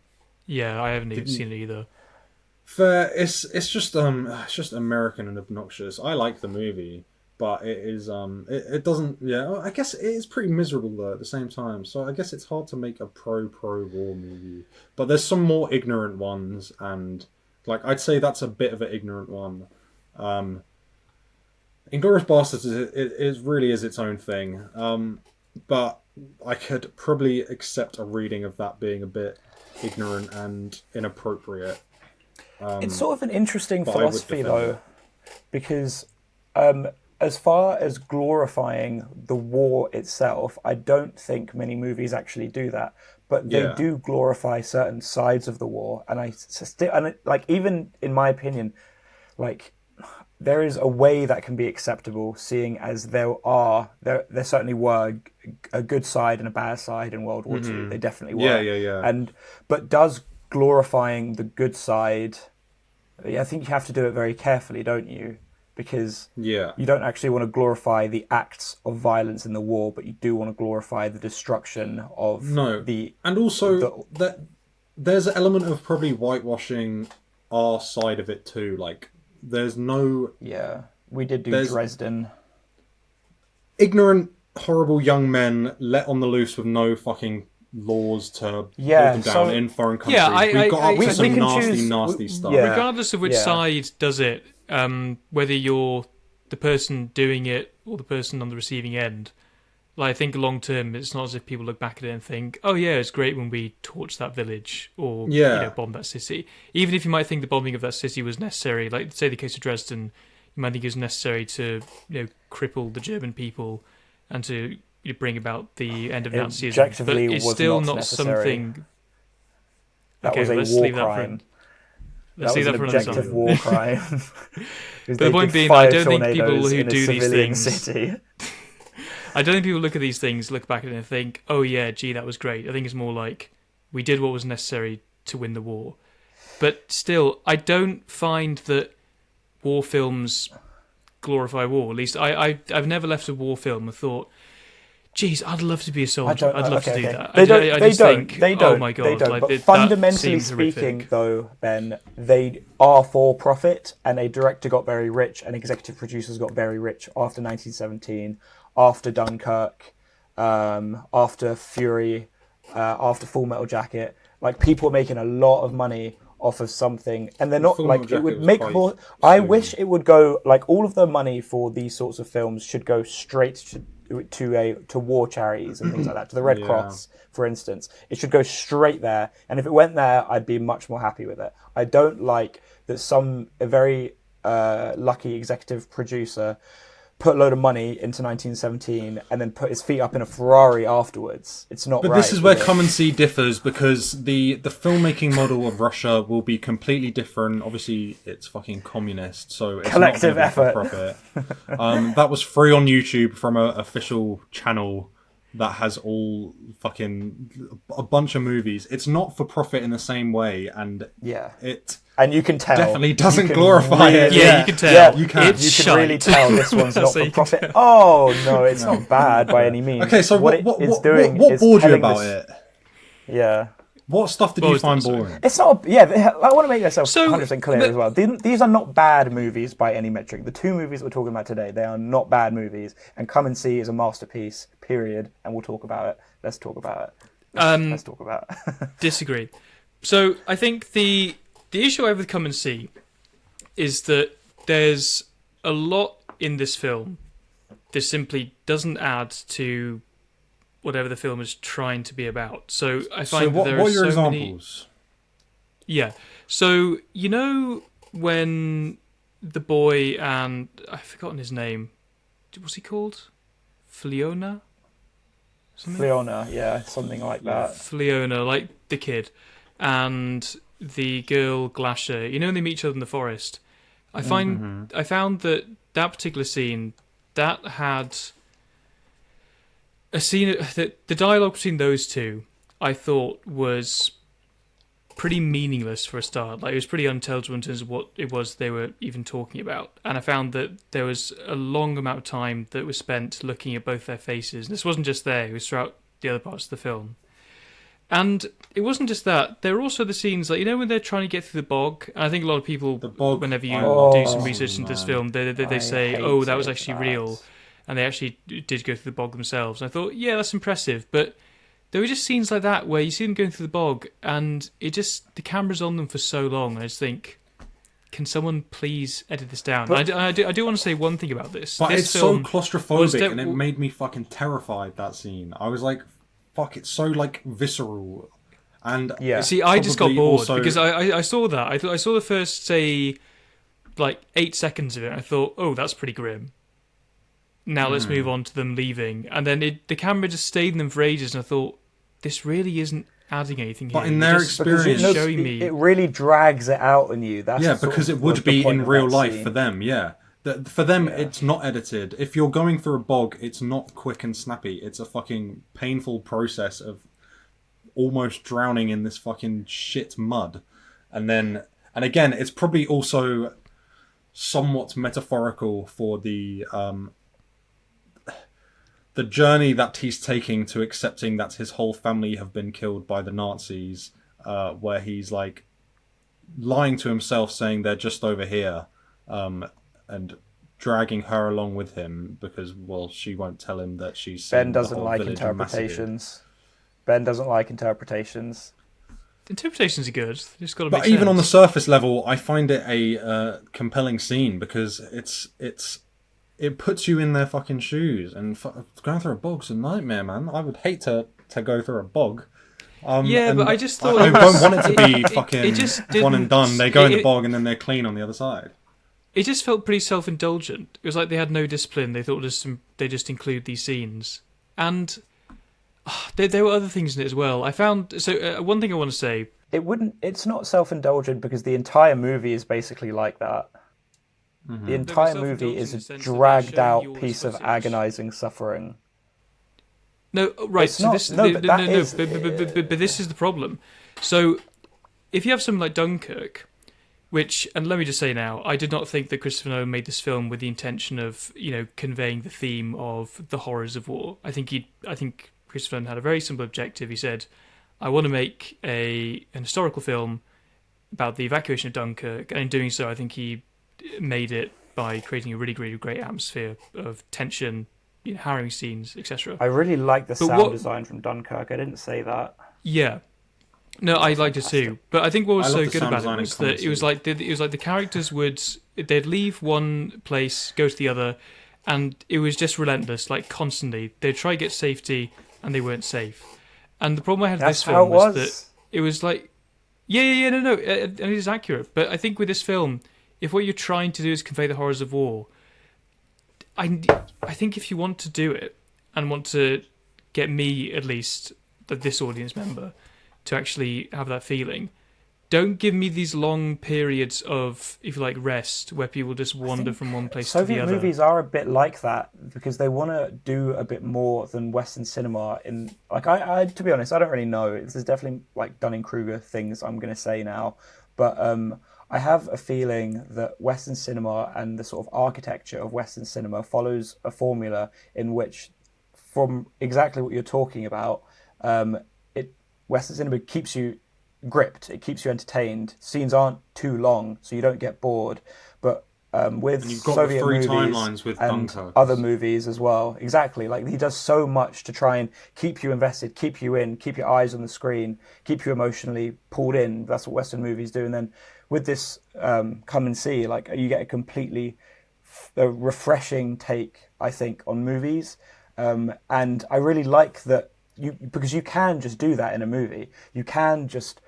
Yeah, I haven't even seen it either. It's just American and obnoxious. I like the movie, but it is it doesn't. Yeah, I guess it is pretty miserable though at the same time. So I guess it's hard to make a pro war movie. But there's some more ignorant ones, and like I'd say that's a bit of an ignorant one. Inglourious Basterds is really its own thing. But I could probably accept a reading of that being a bit ignorant and inappropriate. It's sort of an interesting philosophy though, because as far as glorifying the war itself, I don't think many movies actually do that. But they do glorify certain sides of the war, and like even in my opinion, like there is a way that can be acceptable, seeing as there certainly were a good side and a bad side in World War II. They definitely were. But does glorifying the good side, I think you have to do it very carefully, don't you? Because you don't actually want to glorify the acts of violence in the war, but you do want to glorify the destruction of and also that there's an element of probably whitewashing our side of it too. Like there's no we did do Dresden. Ignorant, horrible young men let on the loose with no fucking laws to hold them down in foreign countries. We got up to some nasty stuff. Regardless of which side does it, whether you're the person doing it or the person on the receiving end, like I think long term, it's not as if people look back at it and think, "Oh yeah, it's great when we torched that village or bombed that city." Even if you might think the bombing of that city was necessary, like say the case of Dresden, you might think it was necessary to cripple the German people and to bring about the end of Nazism. But it's still not something. That Okay, was let's a war leave that for crime. let's That leave was that for an another objective time. war crime. But the point being, I don't think people who do these things. City. I don't think people look at these things, look back at it, and think, "Oh yeah, gee, that was great." I think it's more like we did what was necessary to win the war. But still, I don't find that war films glorify war. At least I've never left a war film and thought, "Geez, I'd love to be a soldier. I'd love to do that." They don't. I They just don't. think, They don't. "Oh my god!" They don't. Like, But that fundamentally seems speaking, horrific. though, Ben, they are for profit, and a director got very rich, and executive producers got very rich after 1917, after Dunkirk, after Fury, after Full Metal Jacket. Like, people were making a lot of money off of something, and they're not Full like Metal it would Jacket make was more. quite I soon. wish it would go like all of the money for these sorts of films should go straight to war charities and things like that, to the Red Yeah. Cross, for instance. It should go straight there, and if it went there, I'd be much more happy with it. I don't like that a very lucky executive producer put a load of money into 1917 and then put his feet up in a Ferrari afterwards. It's not But right. this is where it? Come and See differs, because the filmmaking model of Russia will be completely different. Obviously, it's fucking communist, so it's Collective not gonna be effort. for profit. That was free on YouTube from an official channel that has all fucking a bunch of movies. It's not for profit in the same way, and Yeah. it And you can tell. definitely doesn't You can glorify it. Yeah, you can tell. Yeah, You can. It's you can really shite. tell this one's not So you for can profit. tell. Oh no, it's not bad by any means. Okay, so what it's doing what is bored you telling about this- it? Yeah. What stuff did What you was that, find sorry? boring? It's not. Yeah, I want to make myself So, 100% clear but- as well. These are not bad movies by any metric. The two movies we're talking about today, they are not bad movies. And Come and See is a masterpiece. Period. And we'll talk about it. Let's talk about it. Let's talk about it. Disagree. So I think the issue I have with Come and See is that there's a lot in this film that simply doesn't add to whatever the film is trying to be about. So I find So that what there are are your so many. examples? Yeah. So you know when the boy and I've forgotten his name. What's he called? Fleona? Something? Leona, yeah, something like that. Fleona, like the kid, and the girl Glacier. You know when they meet each other in the forest. I found that particular scene that had a scene that the dialogue between those two I thought was pretty meaningless for a start. Like, it was pretty unintelligible in terms of what it was they were even talking about. And I found that there was a long amount of time that was spent looking at both their faces. And this wasn't just there, it was throughout the other parts of the film. And it wasn't just that. There were also the scenes, like, you know, when they're trying to get through the bog. And I think a lot of people, The bog, whenever you I do some love research into this man. film, they I say, hate oh, that was actually that. real. And they actually did go through the bog themselves. And I thought, yeah, that's impressive. But there were just scenes like that where you see them going through the bog, and it just, the camera's on them for so long. And I just think, can someone please edit this down? But- I do want to say one thing about this. But this it's so film was claustrophobic, and it made me fucking terrified, that scene. I was like, fuck, it's so, like, visceral. And Yeah. See, I just got probably bored also- because I saw that. I saw the first, say, like 8 seconds of it. And I thought, oh, that's pretty grim. Now let's move on to them leaving. And then the camera just stayed in them for ages, and I thought, this really isn't adding anything here. But in It their just- Because experience- it's showing me. it really drags it out in you. That's Yeah, sort because of it was would the be point in of real that life scene. for them, yeah. For them, Yeah. it's not edited. If you're going through a bog, it's not quick and snappy. It's a fucking painful process of almost drowning in this fucking shit mud. And again, it's probably also somewhat metaphorical for the journey that he's taking to accepting that his whole family have been killed by the Nazis, where he's like lying to himself, saying they're just over here, and dragging her along with him because, well, she won't tell him that she's seen Ben the doesn't whole like village massacred. interpretations. Ben doesn't like interpretations. Interpretations are good. They just got to But make even on the sense. surface level, I find it a compelling scene because it puts you in their fucking shoes, and going through a bog's a nightmare, man. I would hate to go through a bog. Yeah, and but I just thought I it was- don't want it to be it fucking just one and didn't- done. They go in the it- bog and then they're clean on the other side. It just felt pretty self-indulgent. It was like they had no discipline. They thought they just include these scenes, and there were other things in it as well. I found one thing I want to say. it wouldn't. It's not self-indulgent because the entire movie is basically like that. The entire movie is a dragged out piece of agonizing suffering. No, right. It's So not- this, no, the- but that no, is- but this is the problem. So, if you have something like Dunkirk, which, and let me just say now, I did not think that Christopher Nolan made this film with the intention of, conveying the theme of the horrors of war. I think Christopher Nolan had a very simple objective. He said, "I want to make an historical film about the evacuation of Dunkirk," and in doing so, I think he made it by creating a really, really great atmosphere of tension, harrowing scenes, etc. I really like the But sound design from Dunkirk. I didn't say that. Yeah. No, I liked it too. But I think what was I love so the good sound about design it in was that it was like the characters they'd leave one place, go to the other, and it was just relentless, like constantly. They'd try to get safety and they weren't safe. And the problem I had with this That's how film it was was. that it was like no, it is accurate. But I think with this film, if what you're trying to do is convey the horrors of war, I think if you want to do it and want to get me, at least, this audience member, to actually have that feeling, don't give me these long periods of, if you like, rest, where people just wander from one place to the Soviet other. movies are a bit like that because they want to do a bit more than Western cinema. I to be honest, I don't really know. There's definitely like Dunning-Kruger things I'm going to say now, but I have a feeling that Western cinema and the sort of architecture of Western cinema follows a formula in which, from exactly what you're talking about, Western cinema keeps you gripped, it keeps you entertained. Scenes aren't too long, so you don't get bored. But with And you've got Soviet the three movies timelines with and Dunkirk. other movies as well, exactly. Like he does so much to try and keep you invested, keep you in, keep your eyes on the screen, keep you emotionally pulled in. That's what Western movies do. And then with this Come and See, like you get a completely refreshing take, I think, on movies. And I really like that because you can just do that in a movie. You can just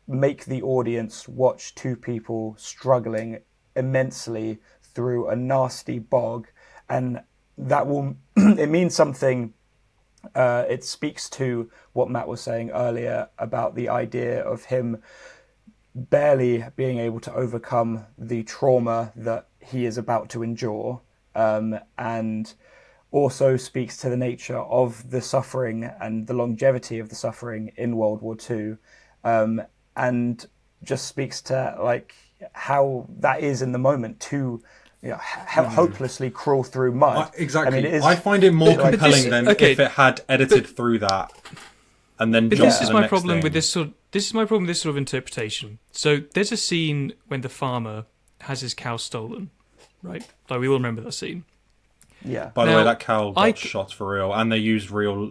make the audience watch two people struggling immensely through a nasty bog, and that will it means something. It speaks to what Matt was saying earlier about the idea of him barely being able to overcome the trauma that he is about to endure, and also speaks to the nature of the suffering and the longevity of the suffering in World War II, and just speaks to like how that is in the moment to hopelessly crawl through mud. Exactly. I mean, I find it more But compelling this- than okay, if it had edited through that and then But jumped this to is the my next problem thing. with this sort. This is my problem with this sort of interpretation. So there's a scene when the farmer has his cow stolen, right? Like we all remember that scene. Yeah. By the Now, way, that cow I got c- shot for real, and they used real.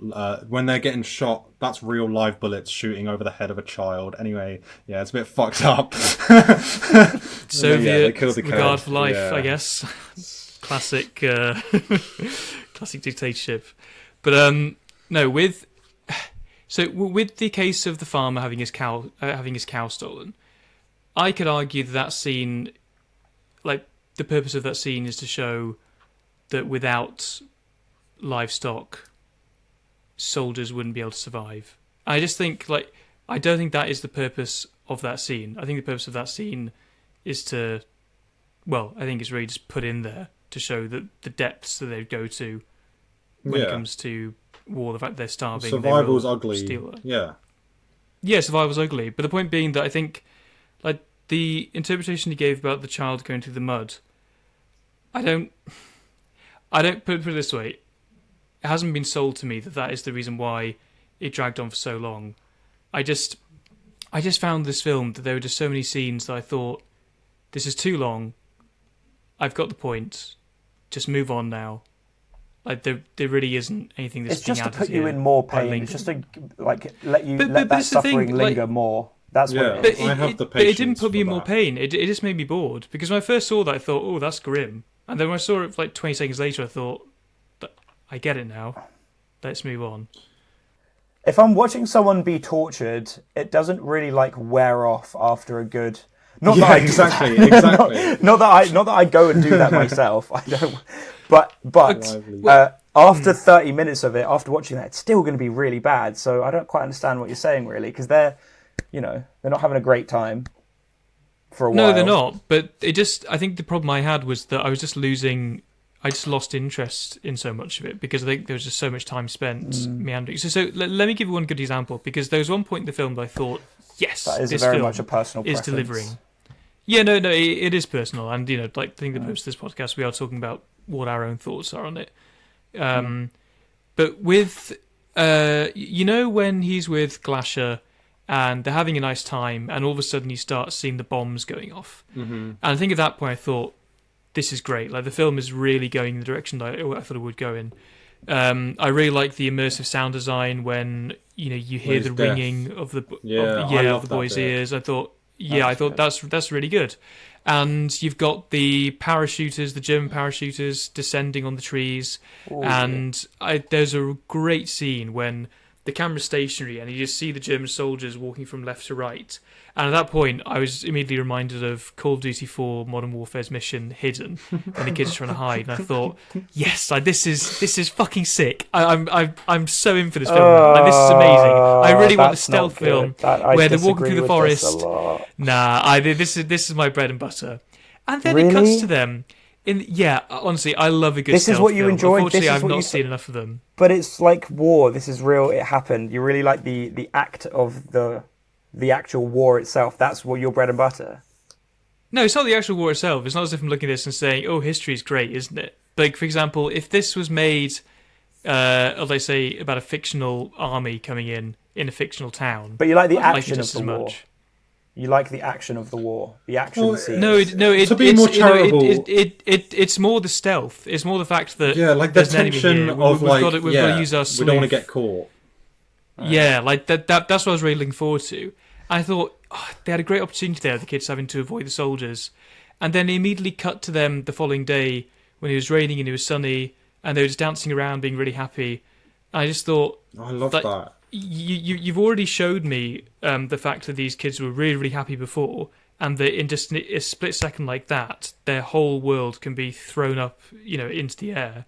When they're getting shot, that's real live bullets shooting over the head of a child. Anyway, yeah, it's a bit fucked up. Soviet they killed the cow. regard for life, Yeah. I guess. Classic, classic dictatorship. But no, with the case of the farmer having his cow stolen, I could argue that scene, like the purpose of that scene, is to show that without livestock, soldiers wouldn't be able to survive. I just think, like, I don't think that is the purpose of that scene. I think the purpose of that scene is to, well, I think it's really just put in there to show that the depths that they'd go to when it comes to war, the fact they're starving. Survival's they will ugly. steal it. Yeah. Survival's ugly. But the point being that I think, like, the interpretation he gave about the child going through the mud, I don't put it this way. It hasn't been sold to me that is the reason why it dragged on for so long. I just found this film that there were just so many scenes that I thought, this is too long. I've got the point. Just move on now. Like there really isn't anything that's It's just to being put added you here in more by pain. Lincoln. It's just to let But that it's the thing, suffering like- linger more. That's what Yeah. it But is. I have the but it didn't patience put me for in more that. pain. It just made me bored. Because when I first saw that, I thought, oh, that's grim. And then when I saw it like 20 seconds later, I thought, I get it now. Let's move on. If I'm watching someone be tortured, it doesn't really like wear off after a good. Not that I do exactly. that. Exactly. not that I go and do that myself. I don't. But Lively. after 30 minutes of it, after watching that, it's still going to be really bad. So I don't quite understand what you're saying really, because they're not having a great time for a while. No, they're not. But I think the problem I had was that I just lost interest in so much of it because I think there was just so much time spent meandering. So let me give you one good example, because there was one point in the film that I thought, yes, That is this very film much a personal is preference. delivering. Yeah, no, it is personal, and I think the purpose of this podcast, we are talking about what our own thoughts are on it. But with, when he's with Glasher and they're having a nice time, and all of a sudden you start seeing the bombs going off. Mm-hmm. And I think at that point I thought, this is great. Like, the film is really going in the direction that I thought it would go in. I really like the immersive sound design when you hear the ringing of the boy's ears. I thought, that's really good. And you've got the parachuters, the German parachuters, descending on the trees. Ooh. And there's a great scene when the camera's stationary and you just see the German soldiers walking from left to right. And at that point, I was immediately reminded of Call of Duty 4 Modern Warfare's mission Hidden, and the kids are trying to hide. And I thought, yes, this is fucking sick. I'm so in for this film. This is amazing. I really want a stealth film where they're walking through the forest. Nah, this is my bread and butter. And then it cuts to them. Honestly, I love a good stealth film. This is what you enjoyed. Unfortunately, I've not seen enough of them. But it's like war. This is real. It happened. You really like the act of the actual war itself. That's what your bread and butter. No, it's not the actual war itself. It's not as if I'm looking at this and saying, "Oh, history's great, isn't it?" Like, for example, if this was made, as I say, about a fictional army coming in a fictional town, but you like the action of the war. You like the action of the war, the action scenes. To be more charitable, it's more the stealth. It's more the fact that the tension of we've got to use our sleuth. We don't want to get caught. Yeah, like that. That's what I was really looking forward to. I thought they had a great opportunity there, the kids having to avoid the soldiers, and then they immediately cut to them the following day when it was raining and it was sunny, and they were just dancing around, being really happy. And I just thought, I love that. You've already showed me the fact that these kids were really, really happy before, and that in just a split second like that, their whole world can be thrown up, into the air.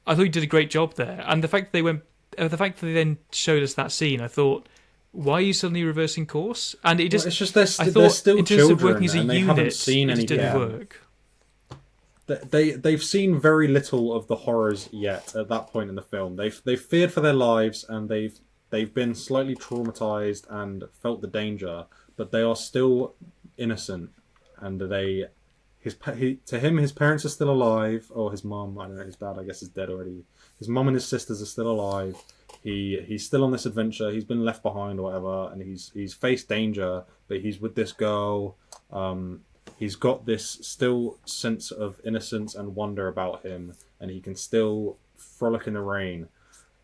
I thought you did a great job there, and the fact that they then showed us that scene, I thought, why are you suddenly reversing course? And it just, it's just they're still in terms children, of working as a and they unit, haven't seen it anything. didn't work. They've seen very little of the horrors yet at that point in the film. They've feared for their lives, and they've been slightly traumatized and felt the danger, but they are still innocent. And to him, his parents are still alive, or his mum. I don't know. His dad, I guess, is dead already. His mum and his sisters are still alive. He's still on this adventure. He's been left behind or whatever, and he's faced danger, but he's with this girl. He's got this still sense of innocence and wonder about him, and he can still frolic in the rain.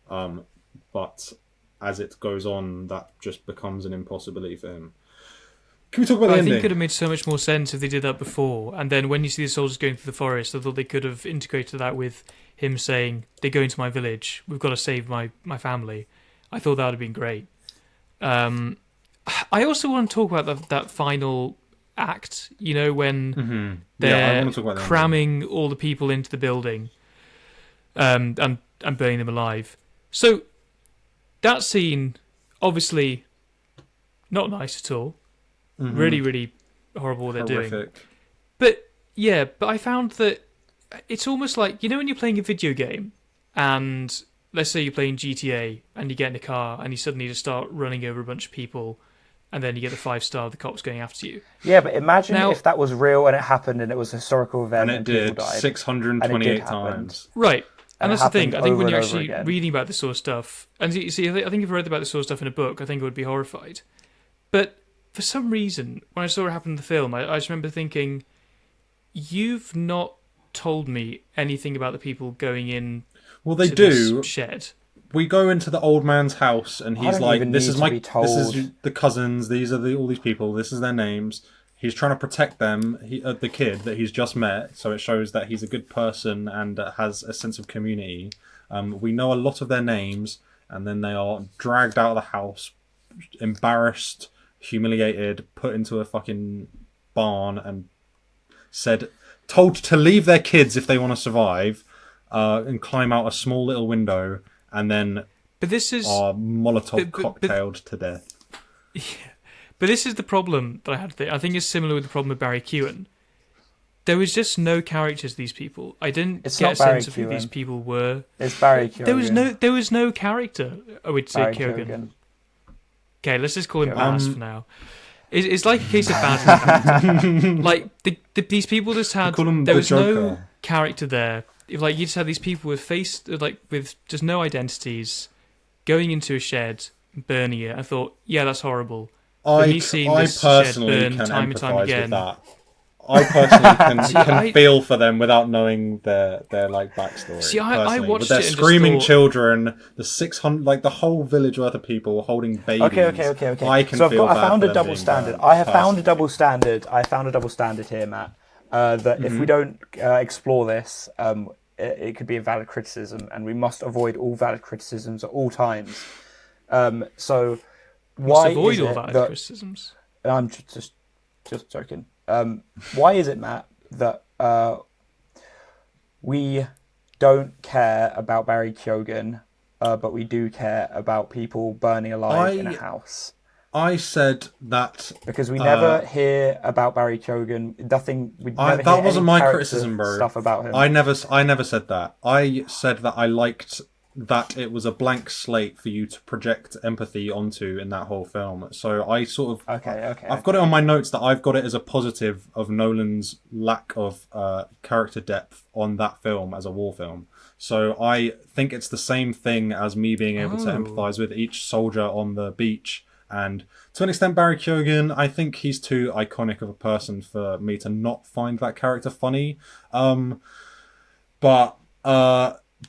But as it goes on, that just becomes an impossibility for him. Can we talk about the ending? I think it could have made so much more sense if they did that before. And then when you see the soldiers going through the forest, I thought they could have integrated that with him saying, "They're going to my village. We've got to save my family." I thought that would have been great. I also want to talk about that final act, when they're cramming all the people into the building and burning them alive. So that scene, obviously not nice at all. Mm-hmm. Really, really horrible what they're doing. But I found that it's almost like, when you're playing a video game and let's say you're playing GTA and you get in a car and you suddenly just start running over a bunch of people and then you get the 5-star, the cops going after you. Yeah, but imagine if that was real and it happened and it was a historical event and it did people died, 628 times. Right. And that's the thing. I think when you're actually again. reading about this sort of stuff, and you see, I think if I read about this sort of stuff in a book, I think I would be horrified. But for some reason, when I saw it happen in the film, I just remember thinking, you've not told me anything about the people going in. Well, they do. This shed. We go into the old man's house, and he's like, "This is the cousins. These are all these people. This is their names." He's trying to protect them, the kid that he's just met, so it shows that he's a good person and has a sense of community. We know a lot of their names, and then they are dragged out of the house, embarrassed, humiliated, put into a fucking barn, and told to leave their kids if they want to survive, and climb out a small little window, and then are Molotov cocktailed to death. Yeah. But this is the problem that I had. I think it's similar with the problem with Barry Keoghan. There was just no characters. These people. I didn't get a sense of who these people were. It's Barry Keoghan. There was no character. I would say Keoghan. Okay, let's just call him Bass for now. It's like a case of bad. Like these people just had. There was no character there. Like you just had these people with with just no identities, going into a shed, burning it. I thought, yeah, that's horrible. I personally can empathise with that. I personally can feel for them without knowing their like backstory. See, I watched with their screaming children, the 600, like the whole village worth of people holding babies. Okay. I can feel I found a double standard. I have found a double standard. I found a double standard here, Matt. That if we don't explore this, it could be a valid criticism, and we must avoid all valid criticisms at all times. So why avoid is all it valid that, criticisms? I'm just joking. Why is it, Matt, that we don't care about Barry Keoghan, but we do care about people burning alive in a house? I said that because we never hear about Barry Keoghan. Nothing. That wasn't my criticism, bro. Stuff about him. I never said that. I said that I liked that it was a blank slate for you to project empathy onto in that whole film. So I sort of I've got it on my notes that I've got it as a positive of Nolan's lack of character depth on that film as a war film. So I think it's the same thing as me being able to empathise with each soldier on the beach. And to an extent, Barry Keoghan, I think he's too iconic of a person for me to not find that character funny. But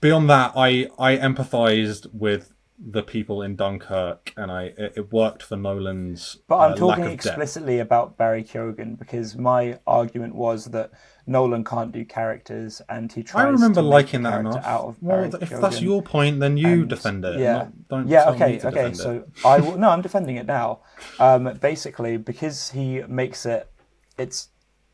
beyond that, I empathised with the people in Dunkirk, and it worked for Nolan's But I'm talking lack of explicitly about Barry Keoghan because my argument was that Nolan can't do characters, and he tries. I remember to liking make that character enough. out of Well, Barry if Keoghan. that's your point, then you defend it. Yeah, don't okay. defend So it. I'm defending it now. Basically, because he makes it.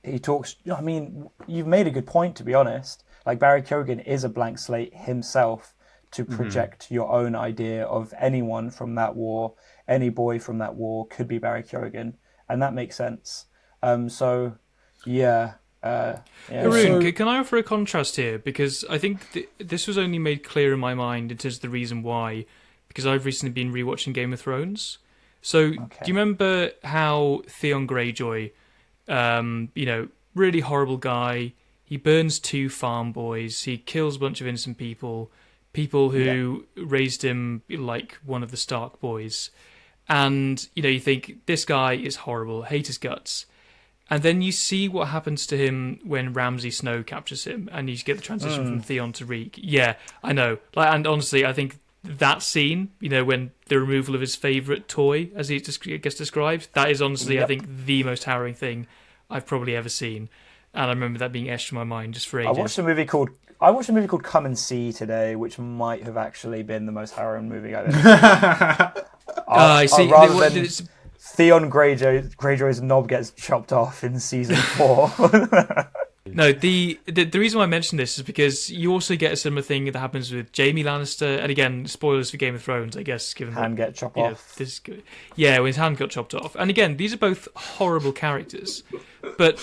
He talks. I mean, you've made a good point, to be honest. Like Barry Keoghan is a blank slate himself to project your own idea of anyone from that war, any boy from that war could be Barry Keoghan, and that makes sense. Arun, can I offer a contrast here? Because I think this was only made clear in my mind in terms of the reason why, because I've recently been rewatching Game of Thrones. So do you remember how Theon Greyjoy, really horrible guy, he burns 2 farm boys, he kills a bunch of innocent people who raised him like one of the Stark boys. And, you think, this guy is horrible, hate his guts. And then you see what happens to him when Ramsay Snow captures him, and you get the transition from Theon to Reek. Yeah, I know. And honestly, I think that scene, when the removal of his favourite toy, as he gets described, that is honestly, I think, the most harrowing thing I've probably ever seen. And I remember that being etched in my mind just for ages. I watched a movie called Come and See today, which might have actually been the most harrowing movie I've ever seen. Rather than Theon Greyjoy's knob gets chopped off in season 4. No, the reason why I mentioned this is because you also get a similar thing that happens with Jaime Lannister, and again, spoilers for Game of Thrones, I guess, given hand get chopped off. When his hand got chopped off. And again, these are both horrible characters, but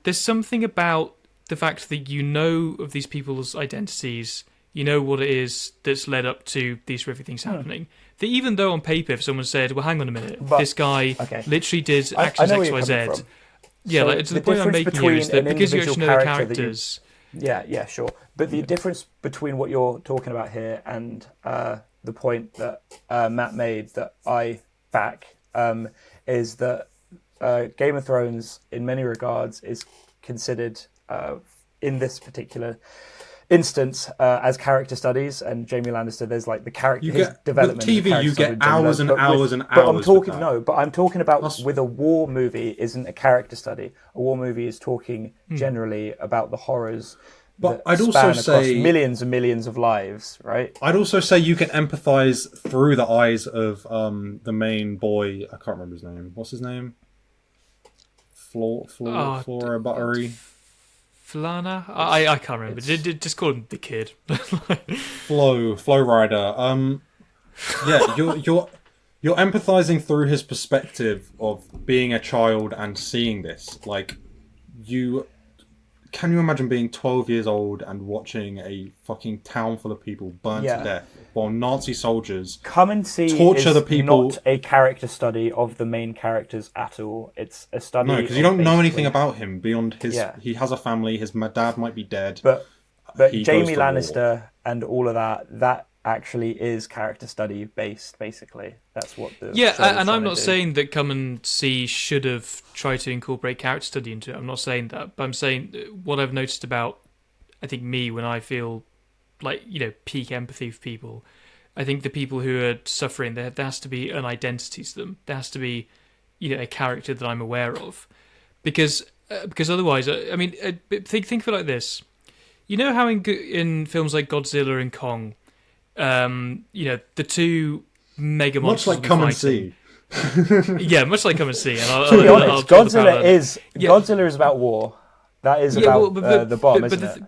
there's something about the fact that of these people's identities, what it is that's led up to these horrific things happening. That even though on paper, if someone said, well, hang on a minute, this guy literally did actions X, Y, Z. Yeah, so the point I'm making here is that because you actually know the characters... Yeah, sure. But the difference between what you're talking about here and the point that Matt made that I back is that Game of Thrones, in many regards, is considered, in this particular instance, as character studies, and Jaime Lannister, there's like the character his development. With TV, you get hours and hours and hours. But I'm talking about with a war movie isn't a character study. A war movie is talking generally about the horrors. But I'd also say millions and millions of lives, right? I'd also say you can empathise through the eyes of the main boy. I can't remember his name. What's his name? Flora Buttery. Flana? I can't remember. Just call him the kid. Flow Rider. you're empathizing through his perspective of being a child and seeing this. Like, can you imagine being 12 years old and watching a fucking town full of people burnt to death while Nazi soldiers Come and See torture is the people? not a character study of the main characters at all. It's a study. No, because you don't know anything about him beyond his. Yeah. He has a family. His dad might be dead. But He Jamie goes to war. Lannister and all of that actually is character study based, basically. That's what the Yeah, show is and I'm trying to not do. saying that Come and See should have tried to incorporate character study into it. I'm not saying that, but I'm saying what I've noticed about, I think, me when I feel like, peak empathy for people. I think the people who are suffering, there has to be an identity to them. There has to be, a character that I'm aware of, because otherwise, I mean, think of it like this. You know how in films like Godzilla and Kong, the two mega Much monsters like Come and fighting. See. Yeah, much like Come and See. And To be honest, Godzilla Yeah. Godzilla is about war. That is about the bomb, isn't it?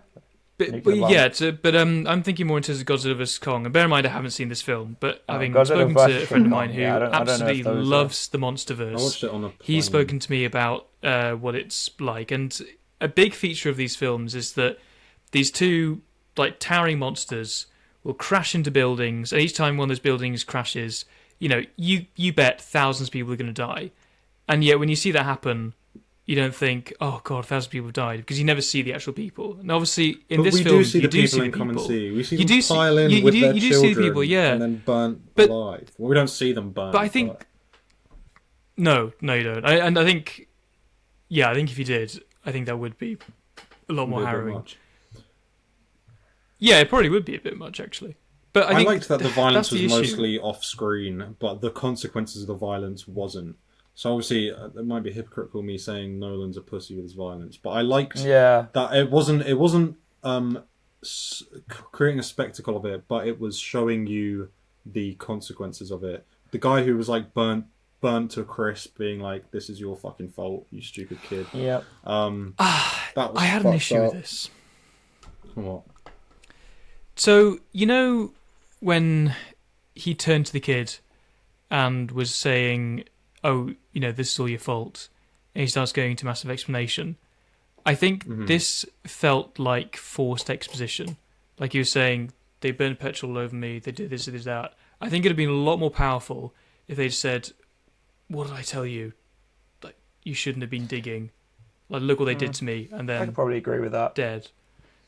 I'm thinking more in terms of Godzilla vs Kong. And bear in mind, I haven't seen this film, but having Godzilla spoken vs. to a friend of mine Kong, who yeah, I don't know if absolutely those are- loves the I MonsterVerse, watched it on a plane. he's spoken to me about what it's like. And a big feature of these films is that these two towering monsters will crash into buildings, and each time one of those buildings crashes, you bet thousands of people are going to die. And yet when you see that happen, you don't think, oh god, thousands of people have died, because you never see the actual people. And obviously in this film, we do see you the do people see the in Come and people. See. We see You them do see- pile in you- with you their do see the children people, yeah. and then burnt But- alive. Well, we don't see them burnt. But I think no, you don't. I think if you did, I think that would be a lot more a bit harrowing. much. Yeah, it probably would be a bit much, actually. But I think liked that the violence that's was the issue. mostly off-screen, but the consequences of the violence wasn't. So obviously, it might be hypocritical me saying Nolan's a pussy with his violence, but I liked that it wasn't creating a spectacle of it, but it was showing you the consequences of it. The guy who was burnt to a crisp, being like, "This is your fucking fault, you stupid kid." Yeah. That was I had an fucked issue up. with this. What? So, when he turned to the kid and was saying, oh, this is all your fault, and he starts going into massive explanation, I think this felt like forced exposition. Like he was saying, they burned petrol all over me, they did this, they did that. I think it would have been a lot more powerful if they'd said, what did I tell you? Like, you shouldn't have been digging. Like, look what they did to me, and I then could probably agree with that. dead.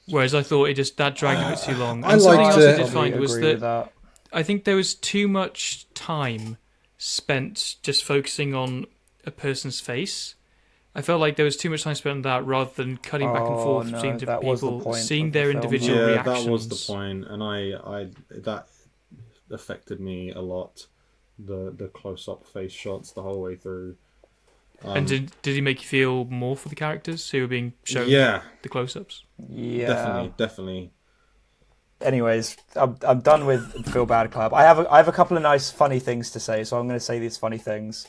Whereas I thought that dragged a bit too long. I And something liked else I it. did find was Agree with that I think there was too much time spent just focusing on a person's face. I felt like there was too much time spent on that rather than cutting back and forth between that different was the people, point seeing of the their film. individual Yeah, reactions. that was the point, and I that affected me a lot. The close-up face shots the whole way through. And did he make you feel more for the characters who were being shown Yeah, the close-ups? Yeah. definitely. Anyways, I'm done with Feel Bad Club. I have a couple of nice funny things to say, so I'm going to say these funny things.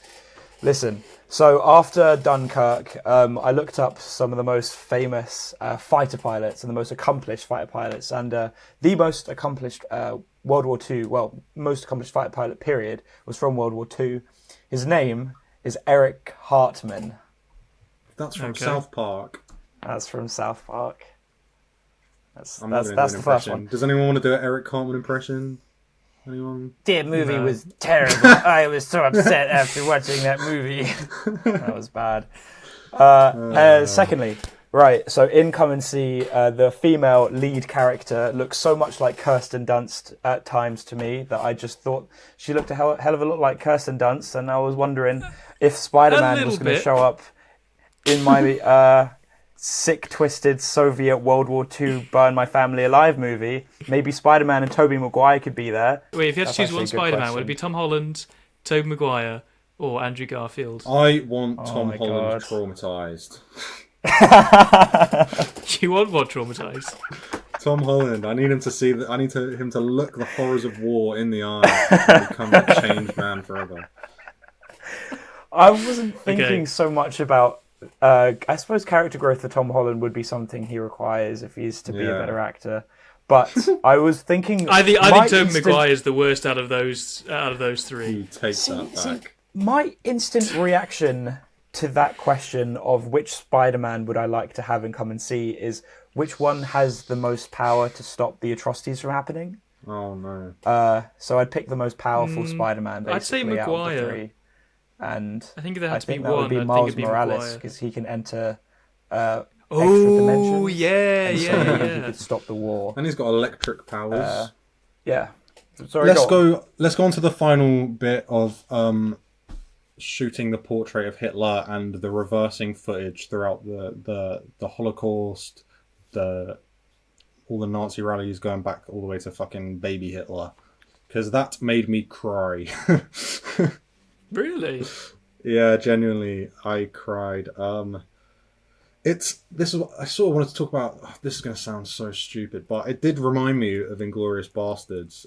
Listen, so after Dunkirk, I looked up some of the most famous fighter pilots and the most accomplished fighter pilots, and the most accomplished World War II, most accomplished fighter pilot period was from World War II. His name is Eric Hartman. That's from Okay. South Park. That's from South Park. That's I'm not that's going to do that's an the first impression. one. Does anyone want to do an Eric Cartman impression? Anyone? The movie No. was terrible. I was so upset after watching that movie. That was bad. Secondly, right, so in Come and See, the female lead character looks so much like Kirsten Dunst at times to me that I just thought she looked a hell of a lot like Kirsten Dunst, and I was wondering if Spider-Man was little going to bit. show up in my sick, twisted Soviet World War II Burn My Family Alive movie. Maybe Spider-Man and Tobey Maguire could be there. Wait, if you had That's to choose one actually a good Spider-Man, would it question. be Tom Holland, Tobey Maguire, or Andrew Garfield? I want Tom my Holland God. traumatized. You want what traumatized? Tom Holland. I need him to see that. I need him to look the horrors of war in the eye and become a changed man forever. I wasn't thinking Okay. so much about. I suppose character growth for Tom Holland would be something he requires if he's to be a Yeah. better actor. But I was thinking. I think my Tobey instant- Maguire is the worst out of those three. You take that back. My instant reaction to that question of which Spider-Man would I like to have and come and see is which one has the most power to stop the atrocities from happening. Oh no. So I'd pick the most powerful Spider-Man. Basically, I'd say out of the Maguire. three. And I think if there had I to be think that one, would be I'd think Miles it'd be Morales Maguire. because he can enter extra Oh dimensions. yeah, And so yeah, maybe he yeah. could stop the war. And he's got electric powers. Yeah. Sorry, Let's go on. go. Let's go on to the final bit of shooting the portrait of Hitler and the reversing footage throughout the Holocaust, all the Nazi rallies going back all the way to fucking baby Hitler, because that made me cry. Really? Yeah, genuinely, I cried. This is what I sort of wanted to talk about. This is going to sound so stupid, but it did remind me of Inglourious Bastards.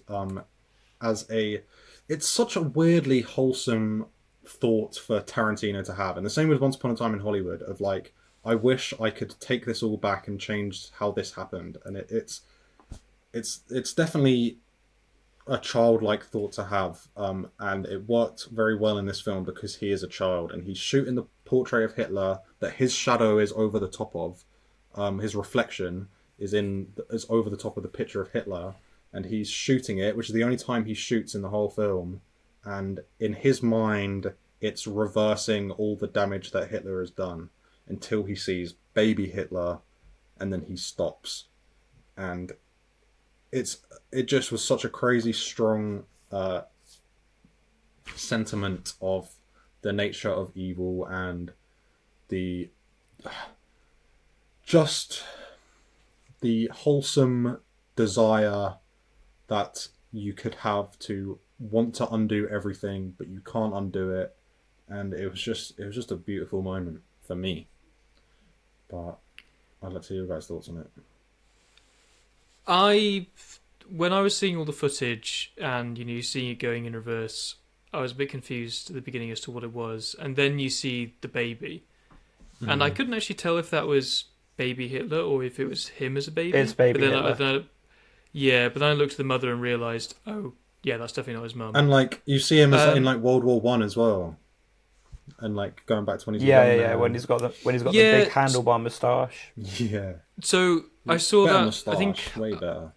It's such a weirdly wholesome thought for Tarantino to have, and the same with Once Upon a Time in Hollywood. Of like, I wish I could take this all back and change how this happened, and it's definitely a childlike thought to have, and it worked very well in this film because he is a child and he's shooting the portrait of Hitler that his shadow is over the top of, his reflection is over the top of the picture of Hitler, and he's shooting it, which is the only time he shoots in the whole film, and in his mind it's reversing all the damage that Hitler has done until he sees baby Hitler, and then he stops, and it just was such a crazy strong sentiment of the nature of evil and the wholesome desire that you could have to want to undo everything, but you can't undo it, and it was just a beautiful moment for me. But I'd like to hear your guys' thoughts on it. When I was seeing all the footage and you seeing it going in reverse, I was a bit confused at the beginning as to what it was, and then you see the baby, and I couldn't actually tell if that was baby Hitler or if it was him as a baby. It's baby but then Hitler. But then I looked at the mother and realised, oh yeah, that's definitely not his mum. And like you see him as in like World War One as well, and like going back 20 Yeah. When he's got the big handlebar moustache. Yeah. So I saw Better that. moustache, I think way better.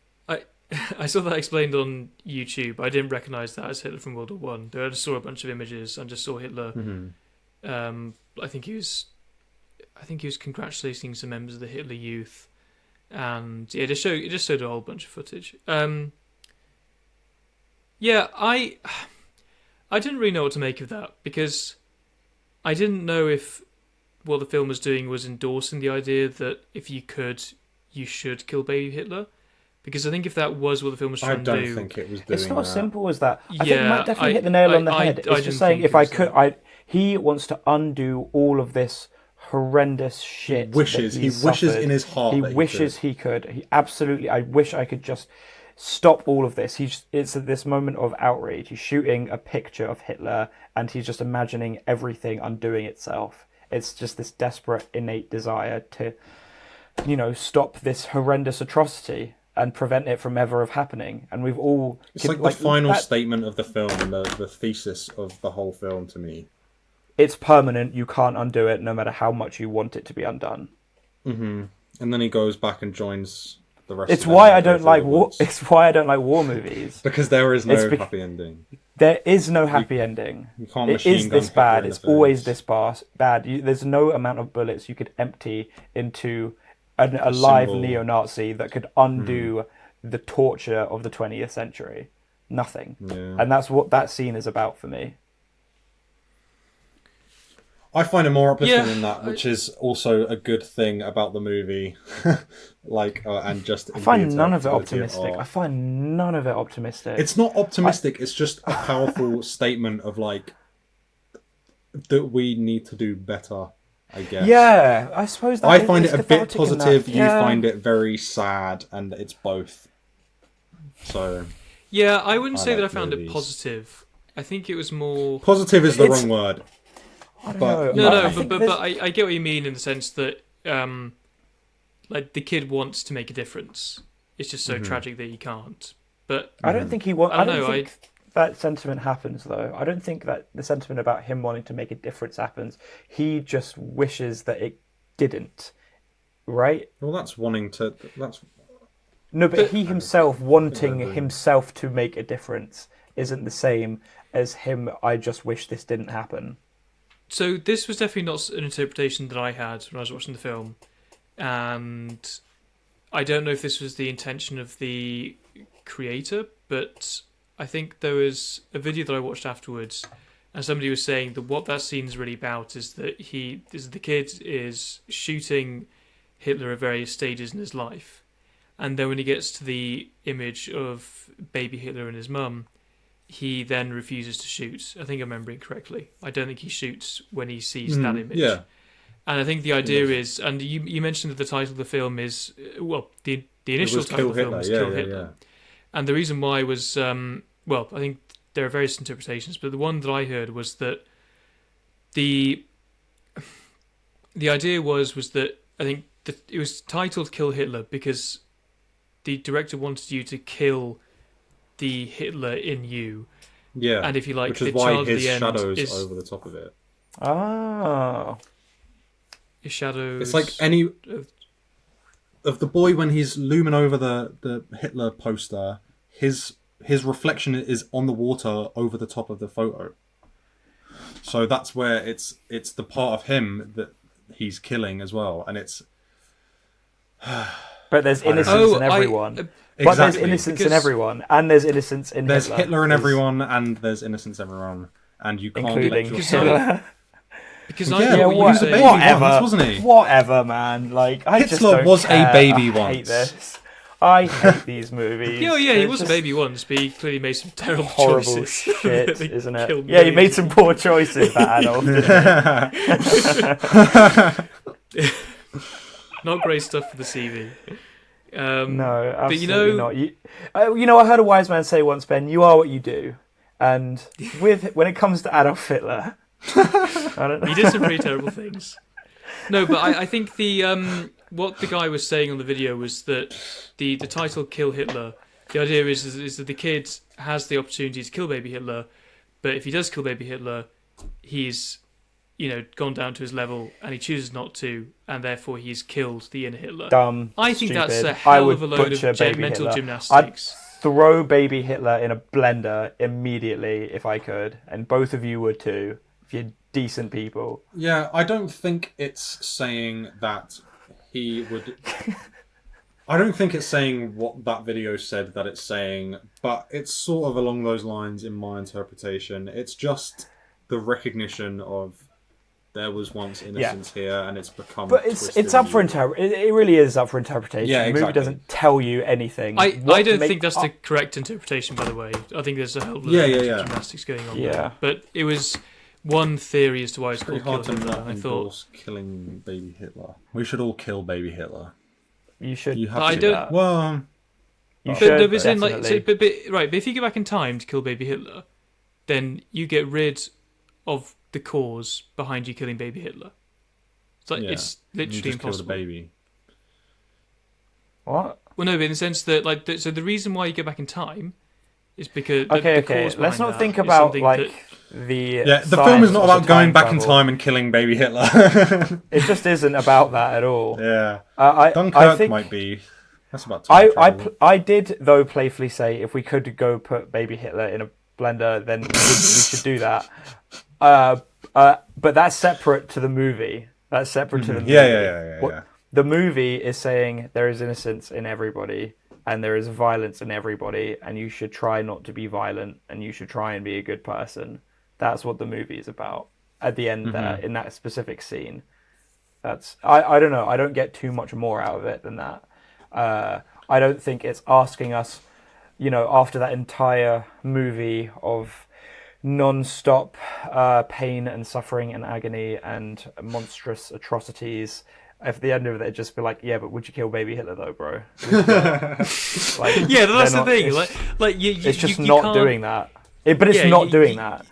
I saw that explained on YouTube. I didn't recognise that as Hitler from World War One. I just saw a bunch of images and just saw Hitler. Mm-hmm. I think he was congratulating some members of the Hitler Youth, and yeah, it just showed a whole bunch of footage. I didn't really know what to make of that because I didn't know if what the film was doing was endorsing the idea that if you could, you should kill baby Hitler. Because I think if that was what the film was trying to do... I don't think it was doing It's not that. as simple as that. I think it might definitely hit the nail on the head. It's just didn't saying think if it I was could... that. He wants to undo all of this horrendous shit. He wishes in his heart He that he wishes he could. He absolutely... I wish I could just stop all of this. It's at this moment of outrage. He's shooting a picture of Hitler and he's just imagining everything undoing itself. It's just this desperate, innate desire to, stop this horrendous atrocity and prevent it from ever of happening. And we've all... It's like the final statement of the film and the thesis of the whole film to me. It's permanent. You can't undo it no matter how much you want it to be undone. Mm-hmm. And then he goes back and joins the rest It's of them. why I don't like war. It's why I don't like war movies. Because there is no happy ending. There is no happy ending. You can't It machine is gun this Hitler bad. in It's the always face. this bad. There's no amount of bullets you could empty into a live symbol. neo-Nazi that could undo the torture of the 20th century. Nothing. Yeah. And that's what that scene is about for me. I find it more uplifting than that, which is also a good thing about the movie. And just I find none of it interactivity optimistic. It's not optimistic. It's just a powerful statement of that we need to do better. I guess. Yeah, I suppose that I find it's it a bit cathartic in that. positive. You Yeah. find it very sad, and it's both. So Yeah, I wouldn't say that I like found movies. it positive. I think it was more... positive is the It's- wrong word. I don't But- know. No, I think but there's- I get what you mean in the sense that, the kid wants to make a difference. It's just so tragic that he can't. But I don't think he wants. I don't think that sentiment happens, though. I don't think that the sentiment about him wanting to make a difference happens. He just wishes that it didn't, right? Well, that's wanting to. That's no, but he himself wanting himself to make a difference isn't the same as him. I just wish this didn't happen. So this was definitely not an interpretation that I had when I was watching the film, and I don't know if this was the intention of the creator, but I think there was a video that I watched afterwards, and somebody was saying that what that scene is really about is that the kid is shooting Hitler at various stages in his life, and then when he gets to the image of baby Hitler and his mum, he then refuses to shoot. I think I'm remembering correctly. I don't think he shoots when he sees that image. Yeah. And I think the idea is, and you mentioned that the title of the film is, well, the initial title of the film was Kill Hitler. And the reason why was, well, I think there are various interpretations, but the one that I heard was that the idea was that I think that it was titled Kill Hitler because the director wanted you to kill the Hitler in you. Yeah. And if you like, which is the why child his at the shadows end is over the top of it. Oh. His shadows. It's like any of the boy when he's looming over the Hitler poster. His reflection is on the water over the top of the photo. So that's where it's the part of him that he's killing as well, and it's. But there's innocence in everyone. But there's innocence in everyone, and there's innocence in there's Hitler. Hitler in everyone, and there's innocence in everyone, and you can't including let yourself... Hitler. Because he was a baby whatever, once, wasn't he? Whatever, man. Like I just Hitler don't was care. a baby I once. hate this. I hate these movies. Yeah, he They're was a just baby once, but he clearly made some terrible horrible choices. shit, They isn't it? killed Yeah, he made millions some of poor choices, that Adolf. Didn't he? Not great stuff for the CV. No, absolutely but you know, not. You know, I heard a wise man say once, Ben, you are what you do. And when it comes to Adolf Hitler, I don't know. He did some pretty terrible things. No, but I think the what the guy was saying on the video was that the title "Kill Hitler." The idea is that the kid has the opportunity to kill baby Hitler, but if he does kill baby Hitler, he's gone down to his level, and he chooses not to, and therefore he's killed the inner Hitler. Dumb. I think stupid. that's a hell of a load butcher of baby mental Hitler. gymnastics. I'd throw baby Hitler in a blender immediately if I could, and both of you would too, if you're decent people. Yeah, I don't think it's saying that he would... I don't think it's saying what that video said that it's saying, but it's sort of along those lines in my interpretation. It's just the recognition of there was once innocence here, and it's become. But it's up for it really is up for interpretation. Yeah, exactly. The movie doesn't tell you anything. I don't think that's the correct interpretation, by the way. I think there's a whole lot of gymnastics going on there. But it was one theory as to why it's called Kill Hitler. And I thought killing baby Hitler. We should all kill baby Hitler. You should. You have to do that. Well, you should. But if you go back in time to kill baby Hitler, then you get rid of the cause behind you killing baby Hitler. It's like it's literally impossible. Kill the baby. What? Well, no, but in the sense that so the reason why you go back in time is because okay. Let's not think about like the film is not about going back in time and killing baby Hitler. It just isn't about that at all. Yeah, Dunkirk I think might be. That's about time travel. I did though playfully say if we could go put baby Hitler in a blender, then we should do that. But that's separate to the movie. That's separate to the movie. Yeah. The movie is saying there is innocence in everybody and there is violence in everybody, and you should try not to be violent and you should try and be a good person. That's what the movie is about. At the end there, in that specific scene. That's I don't know. I don't get too much more out of it than that. I don't think it's asking us, after that entire movie of non-stop pain and suffering and agony and monstrous atrocities, at the end of it, just be like, yeah, but would you kill baby Hitler though, bro? Yeah, that's the thing. It's just not doing that. It's not doing that.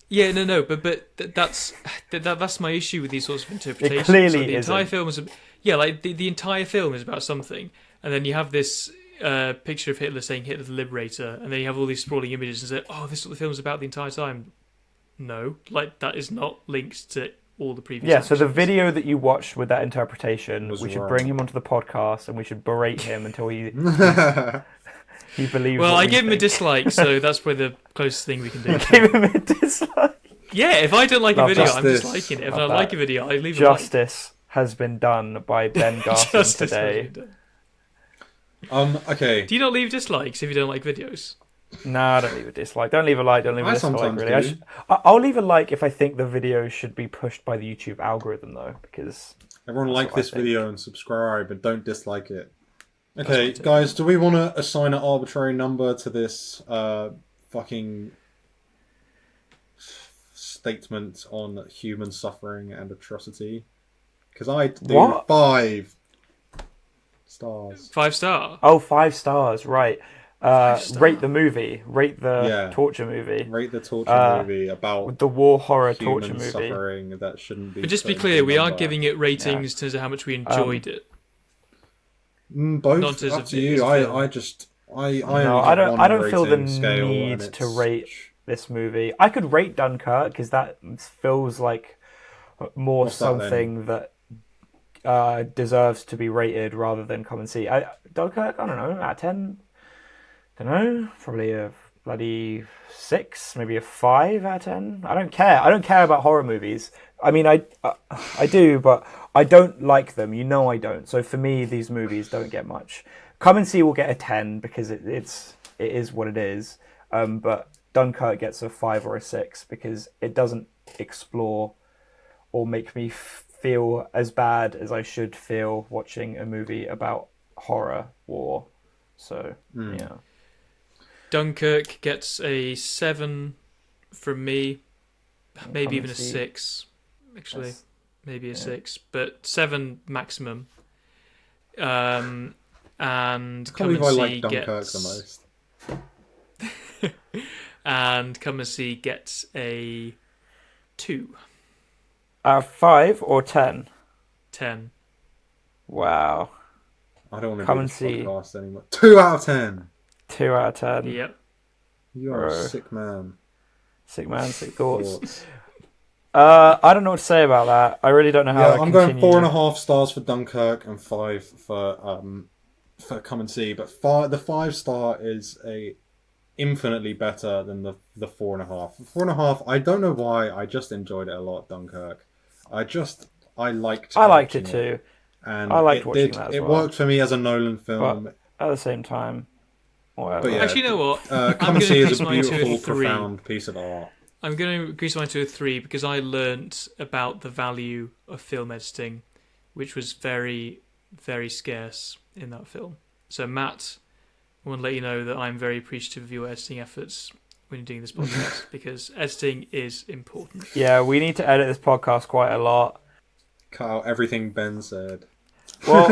Yeah, no, but that's my issue with these sorts of interpretations. It clearly the entire film is, the entire film is about something, and then you have this picture of Hitler saying Hitler the Liberator, and then you have all these sprawling images and say, "Oh, this is what the film's about the entire time." No, like that is not linked to all the previous. Yeah, so the actions. video that you watched with that interpretation, Was we should wrong. bring him onto the podcast and we should berate him until he believes. Well, what I we gave him a think. dislike, so that's probably the closest thing we can do. Give him a dislike. Yeah, if I don't like a Love video, justice. I'm disliking it. If I Love like that. a video, I leave a like. Justice has been done by Ben Garson Justice today. has been done. Okay. Do you not leave dislikes if you don't like videos? Nah, don't leave a dislike. Don't leave a like. Don't leave a I dislike. sometimes Really, do. I'll leave a like if I think the video should be pushed by the YouTube algorithm, though, because Everyone That's like what I this think. video and subscribe, but don't dislike it. That's Okay, what I guys, do we want to assign an arbitrary number to this fucking statement on human suffering and atrocity? Because I do What? 5 stars. 5-star. 5 stars, right? Five-star. Rate the movie. Rate the Yeah. torture movie. Rate the torture movie about The war horror human torture movie. suffering that shouldn't be. But just to be put clear, into we are number. giving it ratings in terms of how much we enjoyed it. Both not as up a- to you. as a film. I No, only I have don't. one I don't feel the rating scale, need and to it's- rate this movie. I could rate Dunkirk because that feels like more What's that then? something that deserves to be rated rather than come and see. Dunkirk, I don't know, out of 10. Don't know, probably a bloody 6, maybe a 5 out of 10. I don't care. I don't care about horror movies. I mean, I do, but I don't like them. You know I don't. So for me, these movies don't get much. Come and See will get a 10 because it is what it is. But Dunkirk gets a 5 or a 6 because it doesn't explore or make me feel as bad as I should feel watching a movie about horror war. So, yeah. Dunkirk gets a 7 from me, maybe even a 6, actually. That's- Maybe a 6, but 7 maximum. And I Come can't believe and I See like Dunkirk gets the most. and Come and See gets a 2, 5 or 10? 10. Wow. I don't want to Come do and this See. podcast anymore. 2 out of 10. 2 out of 10. Yep. You are a Bro. sick man. Sick man, sick thoughts. Thoughts. I don't know what to say about that. I really don't know how Yeah, to I'm going continue. 4.5 stars for Dunkirk and 5 for Come and See. But the 5-star is a infinitely better than the 4.5. 4.5. I don't know why. I just enjoyed it a lot. Dunkirk. I liked. I liked watching it too. And I liked it watching did, that as It well. worked for me as a Nolan film. At the same time, whatever. But yeah, Actually, you know what? Come I'm and going See to is increase a mine to a beautiful, 3. profound piece of art. I'm going to increase mine to a 3 because I learnt about the value of film editing, which was very, very scarce in that film. So, Matt, I want to let you know that I'm very appreciative of your editing efforts when you're doing this podcast because editing is important. Yeah, we need to edit this podcast quite a lot. Cut out everything Ben said. Well,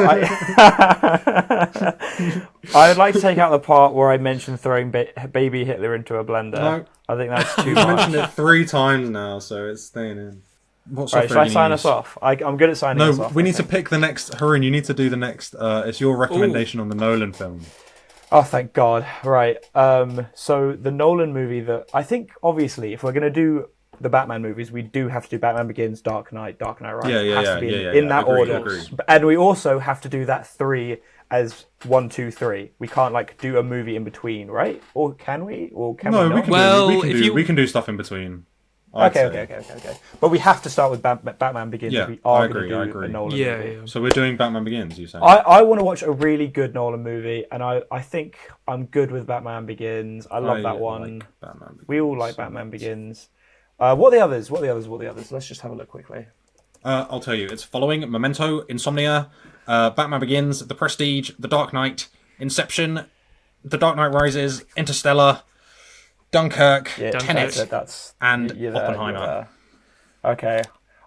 I would like to take out the part where I mentioned throwing baby Hitler into a blender. No. I think that's too You've much. mentioned it 3 times now, so it's staying in. What's Right, up should I for sign news? us off? I'm good at signing us No, off. we I need to think. pick the next. Harun, you need to do the next. It's your recommendation on the Nolan film. Oh, thank God. Right. So the Nolan movie that I think, obviously, if we're going to do the Batman movies, we do have to do Batman Begins, Dark Knight Rises. Yeah, Has to be yeah. in that Agreed, order. agreed. And we also have to do that 3 as 1, 2, 3. We can't do a movie in between, right? Or can we? Or can No, we we not? can Well, do. We can if do. you- We can do stuff in between. I'd say. Okay. But we have to start with Batman Begins. Yeah, if we are I going to agree, do I a agree. Nolan Yeah, movie. yeah. So we're doing Batman Begins. You say? I want to watch a really good Nolan movie, and I think I'm good with Batman Begins. I love that one. like Batman Begins. We all like Batman Begins. What are the others? Let's just have a look quickly. I'll tell you. It's following Memento, Insomnia, Batman Begins, The Prestige, The Dark Knight, Inception, The Dark Knight Rises, Interstellar, Dunkirk, Yeah, Tenet, that's and you're there, Oppenheimer. you're there. Okay,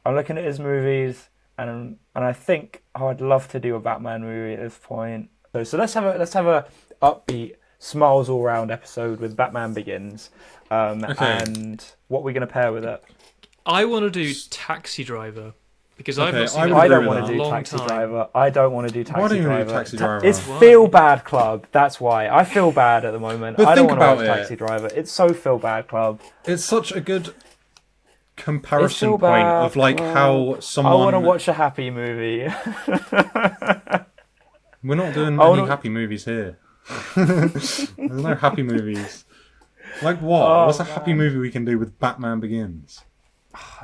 I'm looking at his movies, and I think I'd love to do a Batman movie at this point. So let's have a upbeat, smiles all round episode with Batman Begins. Okay. And what we're going to pair with it. I want to do Taxi Driver because I've Okay, not seen I it would I for agree don't with want that. to a do long Taxi time. Driver. I don't want to do Taxi Why don't you do Driver. Taxi Driver? It's Why? Feel Bad Club. That's why. I feel bad at the moment. But I don't think want to watch about it. Taxi Driver. It's so Feel Bad Club. It's such a good It's comparison Feel point Bad of like Club. how I someone. want to watch a happy movie. We're not doing I any wanna- happy movies here. There's no happy movies. Like what? Oh, What's a happy man. movie we can do with Batman Begins?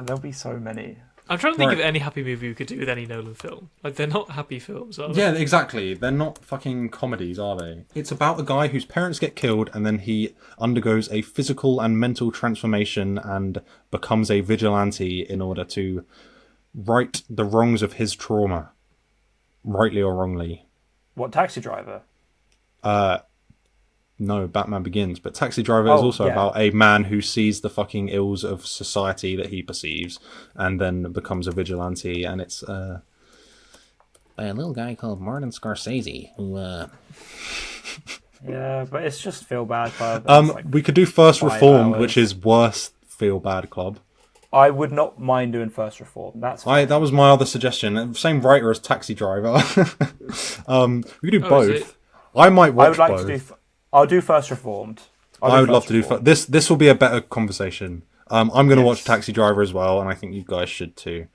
There'll be so many. I'm trying to think Right. of any happy movie we could do with any Nolan film. Like, they're not happy films, are they? Yeah, exactly. They're not fucking comedies, are they? It's about a guy whose parents get killed and then he undergoes a physical and mental transformation and becomes a vigilante in order to right the wrongs of his trauma. Rightly or wrongly. What, Taxi Driver? No, Batman Begins. But Taxi Driver is also yeah. about a man who sees the fucking ills of society that he perceives and then becomes a vigilante. And it's by a little guy called Martin Scorsese who... Yeah, but it's just Feel Bad Club. It's like we could do First 5 Reformed, hours. which is worse Feel Bad Club. I would not mind doing First Reform. That's fine. That was my other suggestion. Same writer as Taxi Driver. We could do Oh, is both. it? I might watch I would like both. to do. I'll do First Reformed. I would love to do this. This will be a better conversation. I'm going to watch Taxi Driver as well, and I think you guys should too.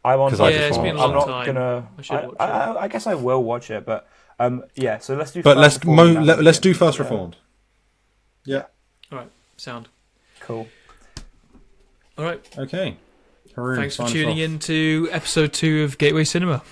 I'm on. 'Cause I Yeah, just it's want- been a I'm long not time. gonna. I should watch it. I guess I will watch it, but yeah. So let's do. But First Reformed and then let's do Begins. First Yeah. Reformed. Yeah. All right, sound. Cool. All right, Okay. Haroon, thanks for sign us tuning off. in to episode 2 of Gateway Cinema.